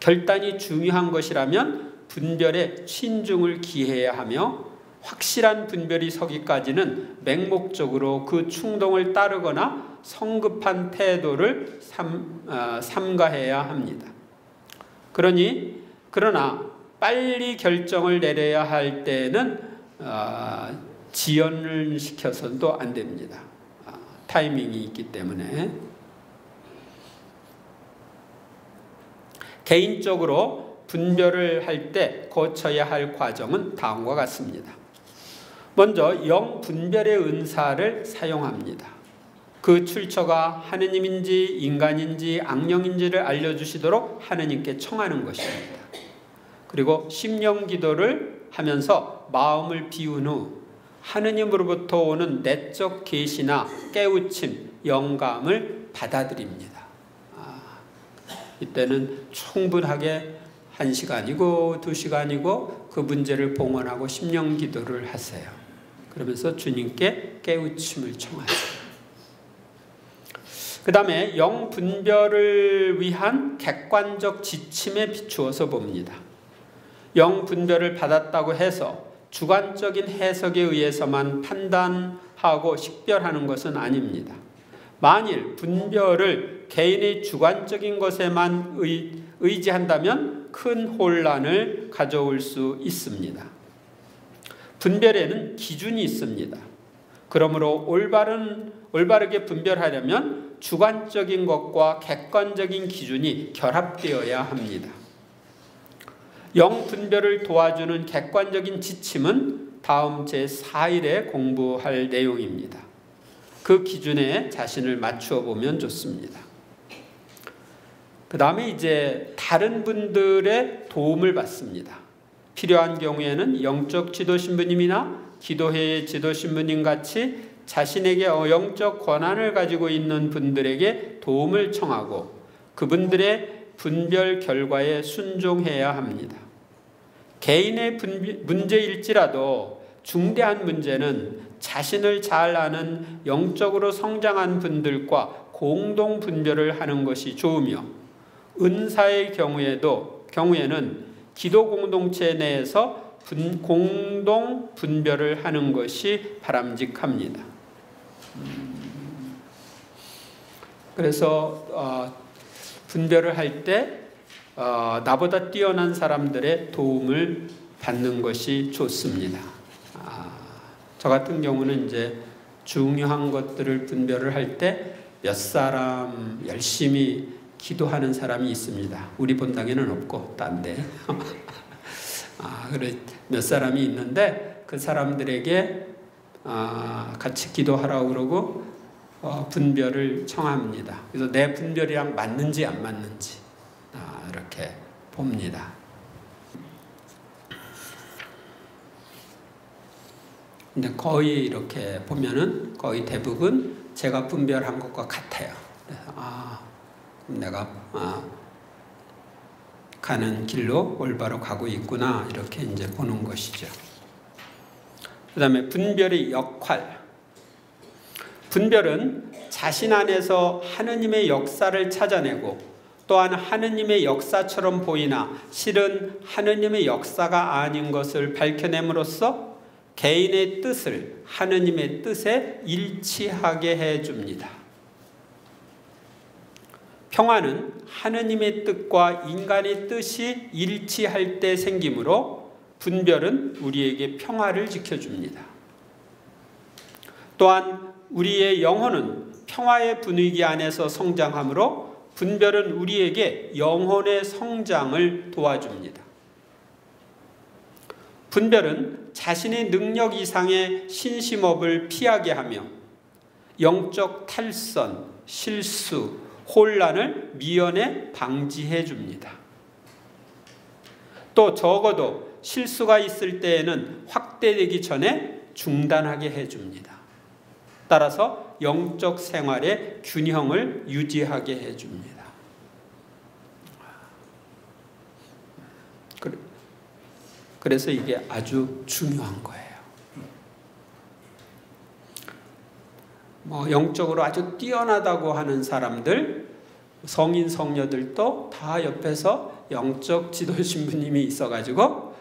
결단이 중요한 것이라면 분별에 신중을 기해야 하며, 확실한 분별이 서기까지는 맹목적으로 그 충동을 따르거나 성급한 태도를 삼가해야 합니다. 그러나 빨리 결정을 내려야 할 때는 지연을 시켜서도 안 됩니다. 타이밍이 있기 때문에. 개인적으로 분별을 할 때 거쳐야 할 과정은 다음과 같습니다. 먼저 영분별의 은사를 사용합니다. 그 출처가 하느님인지 인간인지 악령인지를 알려주시도록 하느님께 청하는 것입니다. 그리고 심령기도를 하면서 마음을 비운 후 하느님으로부터 오는 내적 계시나 깨우침, 영감을 받아들입니다. 이때는 충분하게 1시간이고 2시간이고 그 문제를 봉헌하고 심령기도를 하세요. 그러면서 주님께 깨우침을 청하세요. 그 다음에 영분별을 위한 객관적 지침에 비추어서 봅니다. 영분별을 받았다고 해서 주관적인 해석에 의해서만 판단하고 식별하는 것은 아닙니다. 만일 분별을 개인의 주관적인 것에만 의지한다면 큰 혼란을 가져올 수 있습니다. 분별에는 기준이 있습니다. 그러므로 올바르게 분별하려면 주관적인 것과 객관적인 기준이 결합되어야 합니다. 영분별을 도와주는 객관적인 지침은 다음 제4일에 공부할 내용입니다. 그 기준에 자신을 맞추어 보면 좋습니다. 그 다음에 이제 다른 분들의 도움을 받습니다. 필요한 경우에는 영적 지도 신부님이나 기도회의 지도 신부님 같이 자신에게 영적 권한을 가지고 있는 분들에게 도움을 청하고 그분들의 분별 결과에 순종해야 합니다. 개인의 문제일지라도 중대한 문제는 자신을 잘 아는 영적으로 성장한 분들과 공동 분별을 하는 것이 좋으며, 은사의 경우에는 기도 공동체 내에서 공동 분별을 하는 것이 바람직합니다. 그래서 분별을 할 때 나보다 뛰어난 사람들의 도움을 받는 것이 좋습니다. 저 같은 경우는 이제 중요한 것들을 분별을 할 때 몇 사람 열심히 기도하는 사람이 있습니다. 우리 본당에는 없고 딴데 그래 몇 사람이 있는데 그 사람들에게 같이 기도하라고 그러고 분별을 청합니다. 그래서 내 분별이랑 맞는지 안 맞는지 이렇게 봅니다. 근데 거의 이렇게 보면은 거의 대부분 제가 분별한 것과 같아요. 내가 가는 길로 올바로 가고 있구나 이렇게 이제 보는 것이죠. 그 다음에 분별의 역할. 분별은 자신 안에서 하느님의 역사를 찾아내고 또한 하느님의 역사처럼 보이나 실은 하느님의 역사가 아닌 것을 밝혀냄으로써 개인의 뜻을 하느님의 뜻에 일치하게 해줍니다. 평화는 하느님의 뜻과 인간의 뜻이 일치할 때 생기므로 분별은 우리에게 평화를 지켜줍니다. 또한 우리의 영혼은 평화의 분위기 안에서 성장하므로 분별은 우리에게 영혼의 성장을 도와줍니다. 분별은 자신의 능력 이상의 신심업을 피하게 하며 영적 탈선, 실수, 혼란을 미연에 방지해 줍니다. 또 적어도 실수가 있을 때에는 확대되기 전에 중단하게 해줍니다. 따라서 영적 생활의 균형을 유지하게 해줍니다. 그래서 이게 아주 중요한 거예요. 영적으로 아주 뛰어나다고 하는 사람들, 성인 성녀들도 다 옆에서 영적 지도 신부님이 있어가지고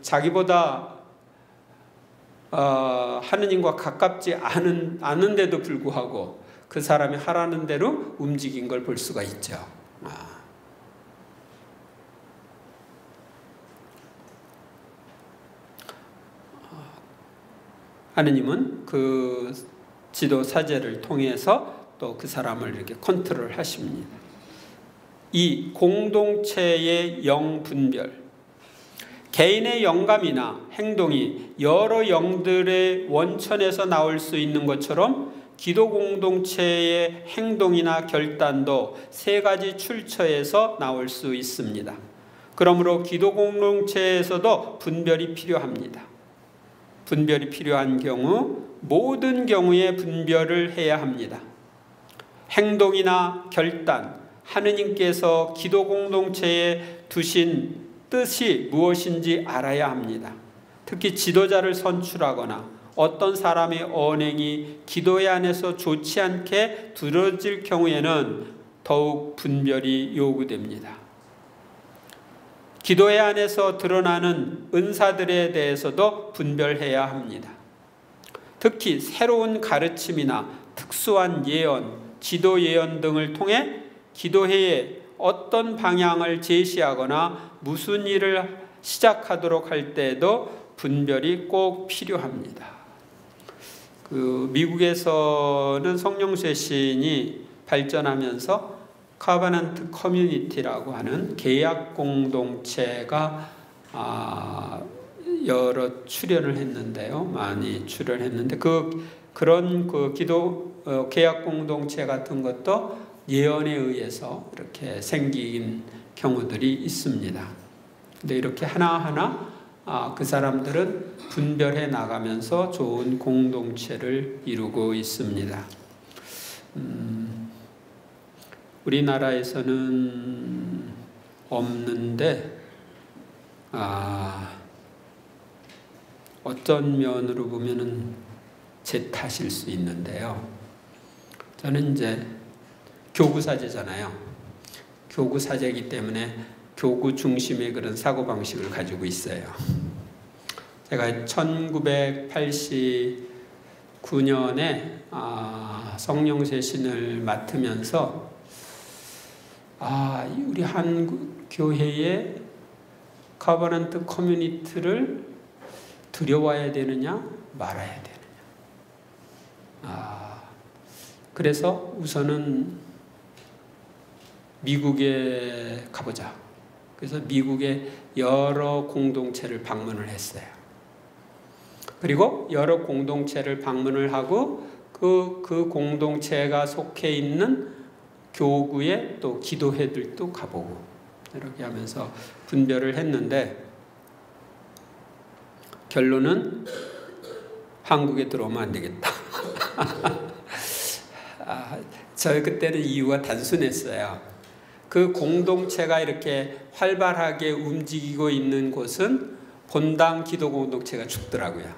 자기보다 하느님과 가깝지 않은데도 불구하고 그 사람이 하라는 대로 움직인 걸 볼 수가 있죠. 하느님은 그 지도 사제를 통해서 또 그 사람을 이렇게 컨트롤 하십니다. 이 공동체의 영 분별. 개인의 영감이나 행동이 여러 영들의 원천에서 나올 수 있는 것처럼 기도 공동체의 행동이나 결단도 세 가지 출처에서 나올 수 있습니다. 그러므로 기도 공동체에서도 분별이 필요합니다. 분별이 필요한 경우 모든 경우에 분별을 해야 합니다. 행동이나 결단, 하느님께서 기도 공동체에 두신 뜻이 무엇인지 알아야 합니다. 특히 지도자를 선출하거나 어떤 사람의 언행이 기도회 안에서 좋지 않게 들어질 경우에는 더욱 분별이 요구됩니다. 기도회 안에서 드러나는 은사들에 대해서도 분별해야 합니다. 특히 새로운 가르침이나 특수한 예언, 지도 예언 등을 통해 기도회에 어떤 방향을 제시하거나 무슨 일을 시작하도록 할 때에도 분별이 꼭 필요합니다. 미국에서는 성령 쇄신이 발전하면서 카바넌트 커뮤니티라고 하는 계약 공동체가 여러 출연을 했는데요. 많이 출연했는데 그런 계약 공동체 같은 것도 예언에 의해서 이렇게 생긴 경우들이 있습니다. 근데 이렇게 하나하나 그 사람들은 분별해 나가면서 좋은 공동체를 이루고 있습니다. 우리나라에서는 없는데 어떤 면으로 보면은 제 탓일 수 있는데요. 저는 이제 교구 사제잖아요. 교구 사제이기 때문에 교구 중심의 그런 사고방식을 가지고 있어요. 제가 1989년에 성령 쇄신을 맡으면서 우리 한국 교회의 커버넌트 커뮤니티를 들여와야 되느냐 말아야 되느냐. 그래서 우선은 미국에 가보자. 그래서 미국의 여러 공동체를 방문을 했어요. 그리고 여러 공동체를 방문을 하고 그 공동체가 속해 있는 교구의 또 기도회들도 가보고 이렇게 하면서 분별을 했는데 결론은 한국에 들어오면 안 되겠다. 저희 그때는 이유가 단순했어요. 그 공동체가 이렇게 활발하게 움직이고 있는 곳은 본당 기도 공동체가 죽더라고요.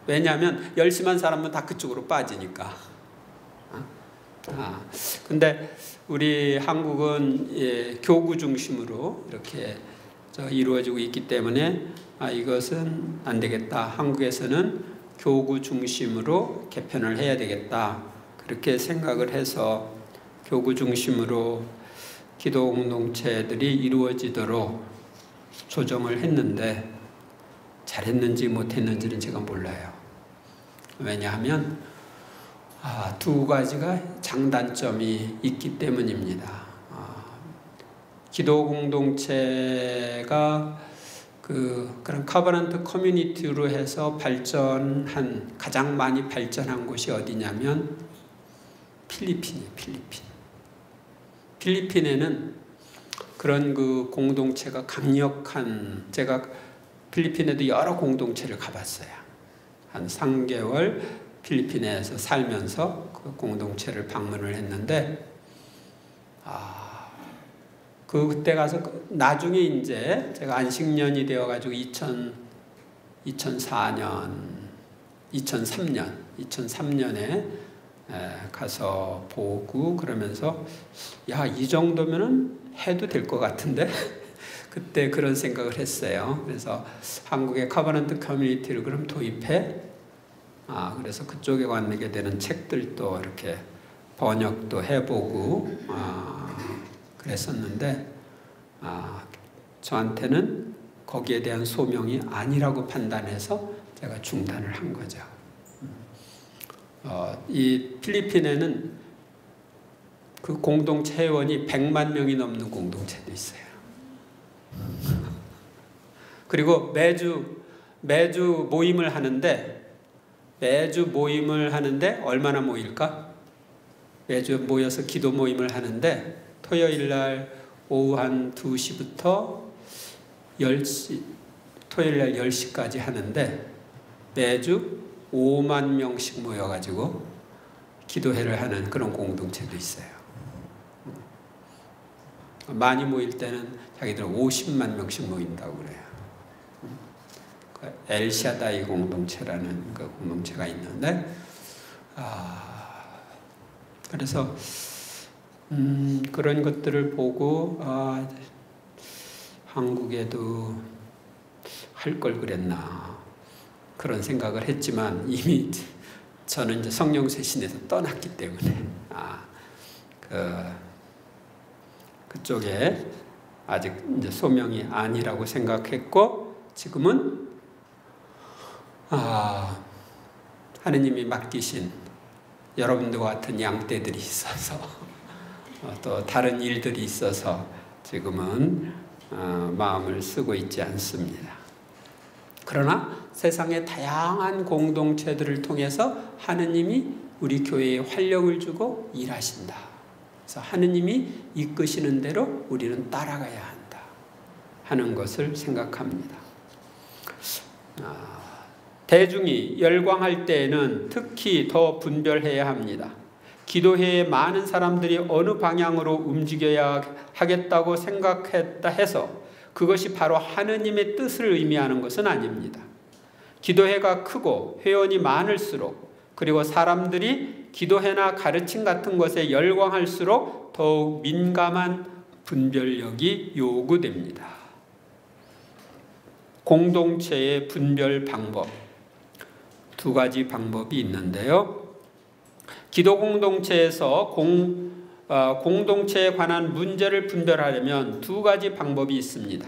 왜냐하면 열심한 사람은 다 그쪽으로 빠지니까. 근데 우리 한국은 교구 중심으로 이렇게 이루어지고 있기 때문에 이것은 안 되겠다. 한국에서는 교구 중심으로 개편을 해야 되겠다. 그렇게 생각을 해서 교구 중심으로 기도 공동체들이 이루어지도록 조정을 했는데 잘했는지 못했는지는 제가 몰라요. 왜냐하면 두 가지가 장단점이 있기 때문입니다. 기도 공동체가 그런 커버넌트 커뮤니티로 해서 가장 많이 발전한 곳이 어디냐면 필리핀이에요. 필리핀에는 그런 그 공동체가 강력한, 제가 필리핀에도 여러 공동체를 가봤어요. 한 3개월 필리핀에서 살면서 그 공동체를 방문을 했는데 그때 가서 나중에 이제 제가 안식년이 되어가지고 2003년에 가서 보고 그러면서 이 정도면은 해도 될 것 같은데 그때 그런 생각을 했어요. 그래서 한국의 커버넌트 커뮤니티를 그럼 도입해 그래서 그쪽에 관계되는 되는 책들도 이렇게 번역도 해보고 그랬었는데 저한테는 거기에 대한 소명이 아니라고 판단해서 제가 중단을 한 거죠. 이 필리핀에는 그 공동체 회원이 100만 명이 넘는 공동체도 있어요. 그리고 매주 모임을 하는데 얼마나 모일까? 매주 모여서 기도 모임을 하는데 토요일 날 오후 한 2시부터 10시, 토요일 날 10시까지 하는데 매주 5만 명씩 모여가지고 기도회를 하는 그런 공동체도 있어요. 많이 모일 때는 자기들 50만 명씩 모인다고 그래요. 엘샤다이 공동체라는 그 공동체가 있는데 그래서 그런 것들을 보고 한국에도 할 걸 그랬나 그런 생각을 했지만 이미 저는 이제 성령쇄신에서 떠났기 때문에 그쪽에 아직 이제 소명이 아니라고 생각했고 지금은 하느님이 맡기신 여러분들과 같은 양떼들이 있어서 또 다른 일들이 있어서 지금은 마음을 쓰고 있지 않습니다. 그러나 세상의 다양한 공동체들을 통해서 하느님이 우리 교회에 활력을 주고 일하신다. 그래서 하느님이 이끄시는 대로 우리는 따라가야 한다 하는 것을 생각합니다. 대중이 열광할 때에는 특히 더 분별해야 합니다. 기도회에 많은 사람들이 어느 방향으로 움직여야 하겠다고 생각했다 해서 그것이 바로 하느님의 뜻을 의미하는 것은 아닙니다. 기도회가 크고 회원이 많을수록 그리고 사람들이 기도회나 가르침 같은 것에 열광할수록 더욱 민감한 분별력이 요구됩니다. 공동체의 분별 방법, 두 가지 방법이 있는데요. 기도 공동체에서 공동체에 관한 문제를 분별하려면 두 가지 방법이 있습니다.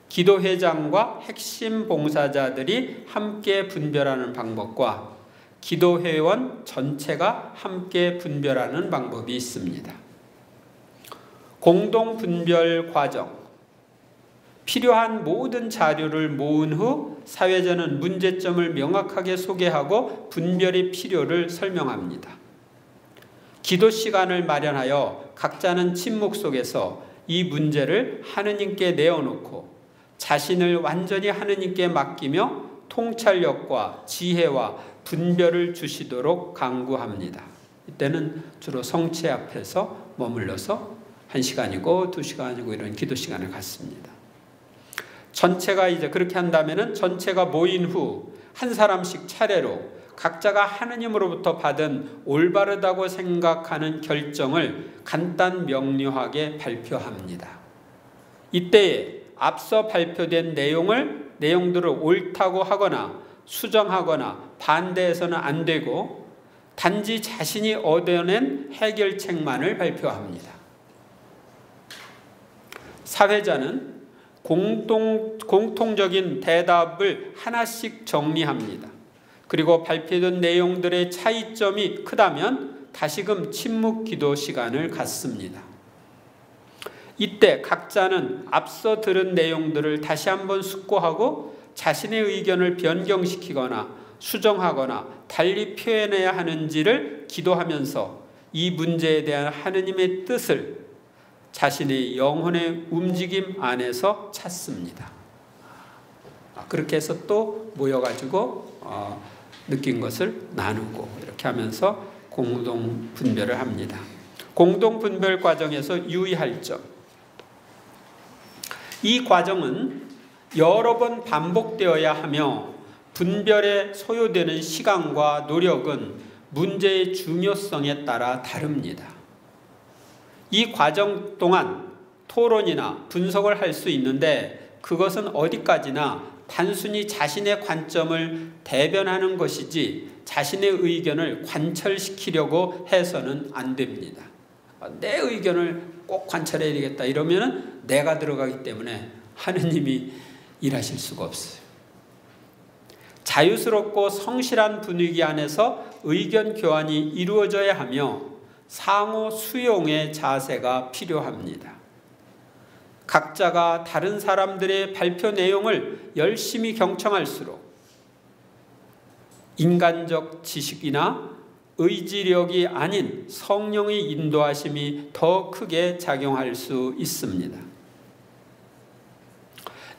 기도회장과 핵심 봉사자들이 함께 분별하는 방법과 기도회원 전체가 함께 분별하는 방법이 있습니다. 공동 분별 과정. 필요한 모든 자료를 모은 후 사회자는 문제점을 명확하게 소개하고 분별의 필요를 설명합니다. 기도 시간을 마련하여 각자는 침묵 속에서 이 문제를 하느님께 내어놓고 자신을 완전히 하느님께 맡기며 통찰력과 지혜와 분별을 주시도록 강구합니다. 이때는 주로 성체 앞에서 머물러서 1시간이고 2시간이고 이런 기도 시간을 갖습니다. 전체가 이제 그렇게 한다면은 전체가 모인 후 한 사람씩 차례로 각자가 하느님으로부터 받은 올바르다고 생각하는 결정을 간단 명료하게 발표합니다. 이때에 앞서 발표된 내용들을 옳다고 하거나 수정하거나 반대해서는 안 되고 단지 자신이 얻어낸 해결책만을 발표합니다. 사회자는 공통적인 대답을 하나씩 정리합니다. 그리고 발표된 내용들의 차이점이 크다면 다시금 침묵 기도 시간을 갖습니다. 이때 각자는 앞서 들은 내용들을 다시 한번 숙고하고 자신의 의견을 변경시키거나 수정하거나 달리 표현해야 하는지를 기도하면서 이 문제에 대한 하느님의 뜻을 자신의 영혼의 움직임 안에서 찾습니다. 그렇게 해서 또 모여가지고 느낀 것을 나누고 이렇게 하면서 공동 분별을 합니다. 공동 분별 과정에서 유의할 점. 이 과정은 여러 번 반복되어야 하며 분별에 소요되는 시간과 노력은 문제의 중요성에 따라 다릅니다. 이 과정 동안 토론이나 분석을 할 수 있는데 그것은 어디까지나 단순히 자신의 관점을 대변하는 것이지 자신의 의견을 관철시키려고 해서는 안 됩니다. 내 의견을 꼭 관철해야 되겠다 이러면 내가 들어가기 때문에 하느님이 일하실 수가 없어요. 자유스럽고 성실한 분위기 안에서 의견 교환이 이루어져야 하며 상호 수용의 자세가 필요합니다. 각자가 다른 사람들의 발표 내용을 열심히 경청할수록 인간적 지식이나 의지력이 아닌 성령의 인도하심이 더 크게 작용할 수 있습니다.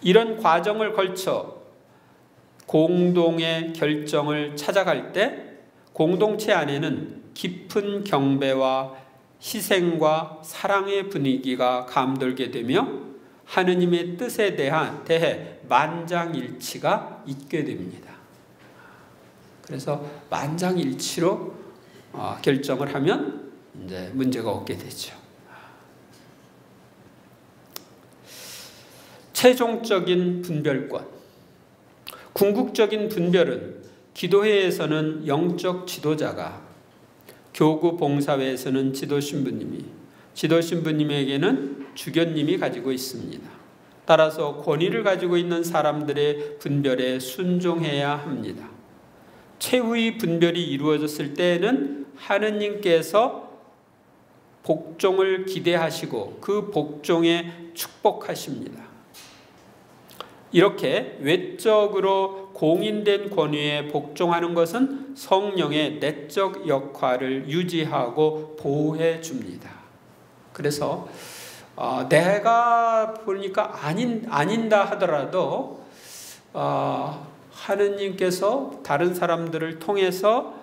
이런 과정을 걸쳐 공동의 결정을 찾아갈 때 공동체 안에는 깊은 경배와 희생과 사랑의 분위기가 감돌게 되며 하느님의 뜻에 대해 만장일치가 있게 됩니다. 그래서 만장일치로 결정을 하면 이제 문제가 없게 되죠. 최종적인 분별권. 궁극적인 분별은 기도회에서는 영적 지도자가, 교구 봉사회에서는 지도신부님이, 지도신부님에게는 주견님이 가지고 있습니다. 따라서 권위를 가지고 있는 사람들의 분별에 순종해야 합니다. 최후의 분별이 이루어졌을 때에는 하느님께서 복종을 기대하시고 그 복종에 축복하십니다. 이렇게 외적으로 공인된 권위에 복종하는 것은 성령의 내적 역할을 유지하고 보호해 줍니다. 그래서 내가 보니까 아닌다 하더라도 하느님께서 다른 사람들을 통해서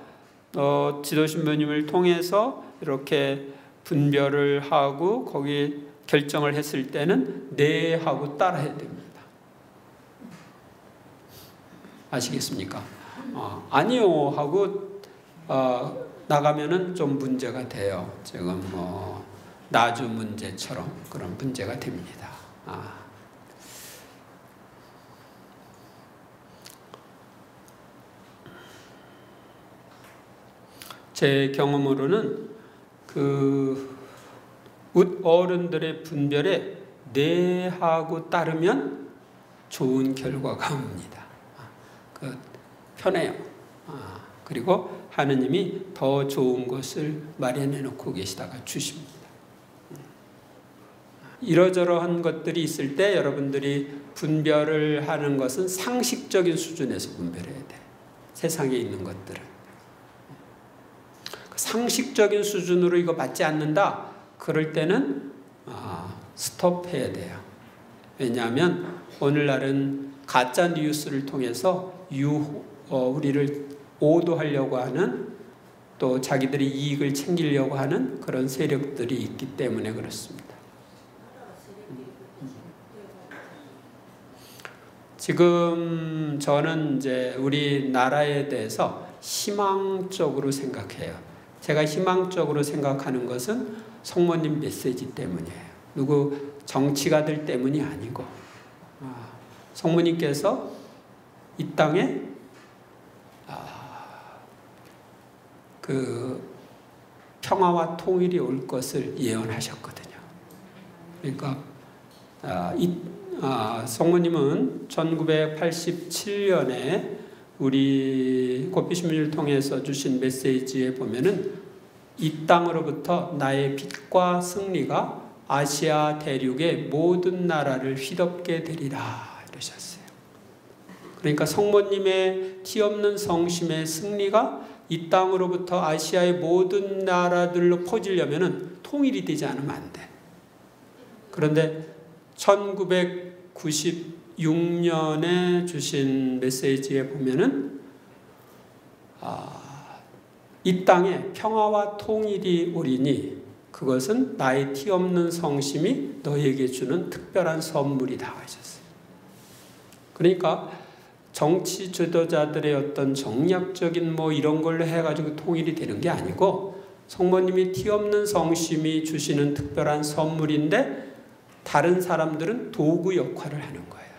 지도신부님을 통해서 이렇게 분별을 하고 거기에 결정을 했을 때는 네 하고 따라야 됩니다. 아시겠습니까? 아니요 하고 나가면은 좀 문제가 돼요. 지금 나주 문제처럼 그런 문제가 됩니다. 제 경험으로는 어른들의 분별에 내하고 따르면 좋은 결과가 옵니다. 편해요. 그리고 하느님이 더 좋은 것을 마련해 놓고 계시다가 주십니다. 이러저러한 것들이 있을 때 여러분들이 분별을 하는 것은 상식적인 수준에서 분별해야 돼. 세상에 있는 것들은. 상식적인 수준으로 이거 맞지 않는다. 그럴 때는 스톱해야 돼요. 왜냐하면 오늘날은 가짜 뉴스를 통해서 우리를 오도하려고 하는, 또 자기들이 이익을 챙기려고 하는 그런 세력들이 있기 때문에 그렇습니다. 지금 저는 이제 우리나라에 대해서 희망적으로 생각해요. 제가 희망적으로 생각하는 것은 성모님 메시지 때문이에요. 누구 정치가들 때문이 아니고, 성모님께서 이 땅에 그 평화와 통일이 올 것을 예언하셨거든요. 그러니까 성모님은 1987년에 우리 꽃비신문을 통해서 주신 메시지에 보면은 이 땅으로부터 나의 빛과 승리가 아시아 대륙의 모든 나라를 휘덮게 되리라 이러셨어요. 그러니까 성모님의 티없는 성심의 승리가 이 땅으로부터 아시아의 모든 나라들로 퍼지려면은 통일이 되지 않으면 안 돼. 그런데 1996년에 주신 메시지에 보면은 이 땅에 평화와 통일이 오리니 그것은 나의 티 없는 성심이 너에게 주는 특별한 선물이다 하셨어요. 그러니까 정치 지도자들의 어떤 정략적인 이런 걸로 해가지고 통일이 되는 게 아니고 성모님이 티 없는 성심이 주시는 특별한 선물인데 다른 사람들은 도구 역할을 하는 거예요.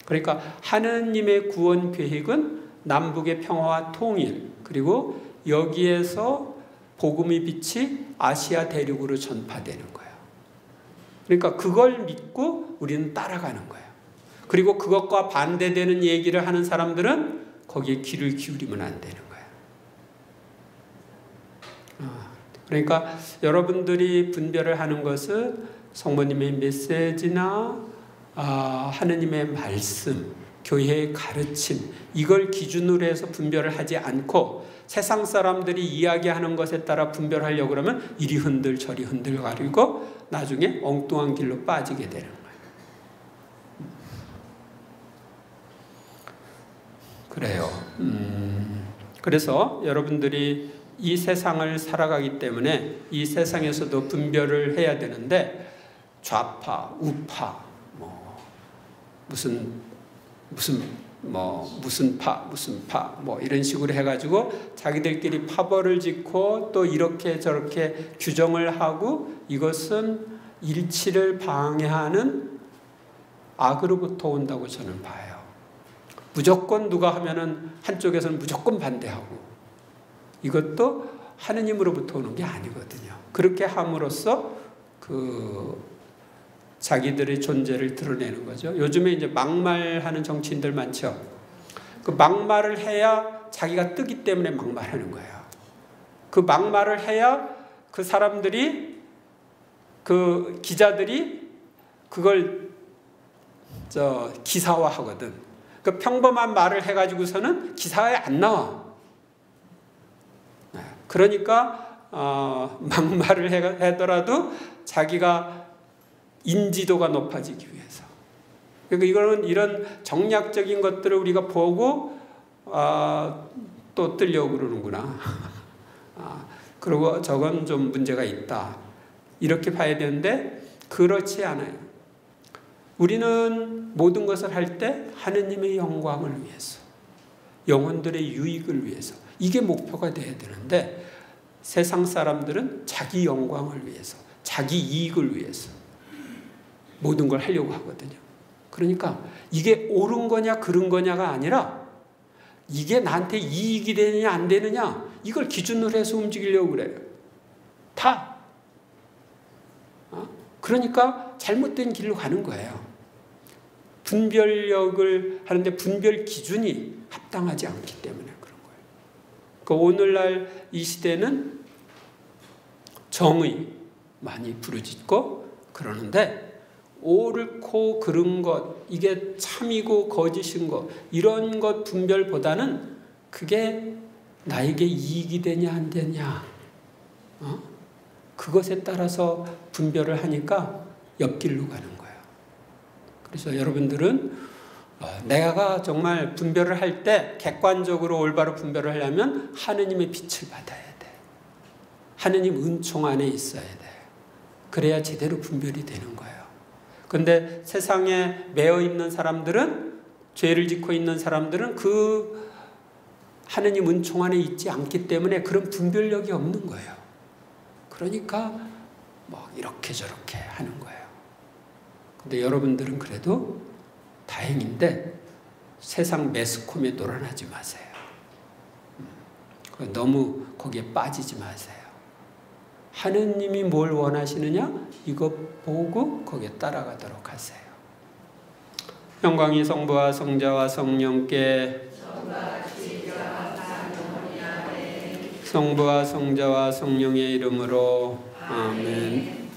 그러니까 하느님의 구원 계획은 남북의 평화와 통일, 그리고 여기에서 복음의 빛이 아시아 대륙으로 전파되는 거예요. 그러니까 그걸 믿고 우리는 따라가는 거예요. 그리고 그것과 반대되는 얘기를 하는 사람들은 거기에 귀를 기울이면 안 되는 거예요. 그러니까 여러분들이 분별을 하는 것은 성모님의 메시지나 하느님의 말씀, 교회의 가르침, 이걸 기준으로 해서 분별을 하지 않고 세상 사람들이 이야기하는 것에 따라 분별하려고 그러면 이리 흔들 저리 흔들 가리고 나중에 엉뚱한 길로 빠지게 되는 거예요. 그래요. 그래서 여러분들이 이 세상을 살아가기 때문에 이 세상에서도 분별을 해야 되는데 좌파, 우파, 무슨 파 이런 식으로 해가지고 자기들끼리 파벌을 짓고 또 이렇게 저렇게 규정을 하고 이것은 일치를 방해하는 악으로부터 온다고 저는 봐요. 무조건 누가 하면은 한쪽에서는 무조건 반대하고 이것도 하느님으로부터 오는 게 아니거든요. 그렇게 함으로써 자기들의 존재를 드러내는 거죠. 요즘에 이제 막말하는 정치인들 많죠. 그 막말을 해야 자기가 뜨기 때문에 막말하는 거예요. 그 막말을 해야 그 사람들이 그 기자들이 그걸 기사화하거든. 그 평범한 말을 해가지고서는 기사에 안 나와. 그러니까 막말을 하더라도 자기가 인지도가 높아지기 위해서. 그러니까 이런 정략적인 것들을 우리가 보고 또 뜨려고 그러는구나. 그리고 저건 좀 문제가 있다. 이렇게 봐야 되는데 그렇지 않아요. 우리는 모든 것을 할 때 하느님의 영광을 위해서, 영혼들의 유익을 위해서, 이게 목표가 돼야 되는데 세상 사람들은 자기 영광을 위해서, 자기 이익을 위해서 모든 걸 하려고 하거든요. 그러니까 이게 옳은 거냐 그른 거냐가 아니라 이게 나한테 이익이 되느냐 안 되느냐 이걸 기준으로 해서 움직이려고 그래요. 다. 그러니까 잘못된 길로 가는 거예요. 분별력을 하는데 분별 기준이 합당하지 않기 때문에 그런 거예요. 그러니까 오늘날 이 시대는 정의 많이 부르짖고 그러는데 옳고 그른 것, 이게 참이고 거짓인 것, 이런 것 분별보다는 그게 나에게 이익이 되냐 안 되냐, 그것에 따라서 분별을 하니까 옆길로 가는 거예요. 그래서 여러분들은 내가 정말 분별을 할 때 객관적으로 올바로 분별을 하려면 하느님의 빛을 받아야 돼. 하느님 은총 안에 있어야 돼. 그래야 제대로 분별이 되는 거예요. 그런데 세상에 매여 있는 사람들은, 죄를 짓고 있는 사람들은 그 하느님 은총 안에 있지 않기 때문에 그런 분별력이 없는 거예요. 그러니까 뭐 이렇게 저렇게 하는 거예요. 근데 여러분들은 그래도 다행인데 세상 매스컴에 놀아나지 마세요. 너무 거기에 빠지지 마세요. 하느님이 뭘 원하시느냐? 이거 보고 거기에 따라가도록 하세요. 영광이 성부와 성자와 성령께, 성부와 성자와 성령의 이름으로 아멘.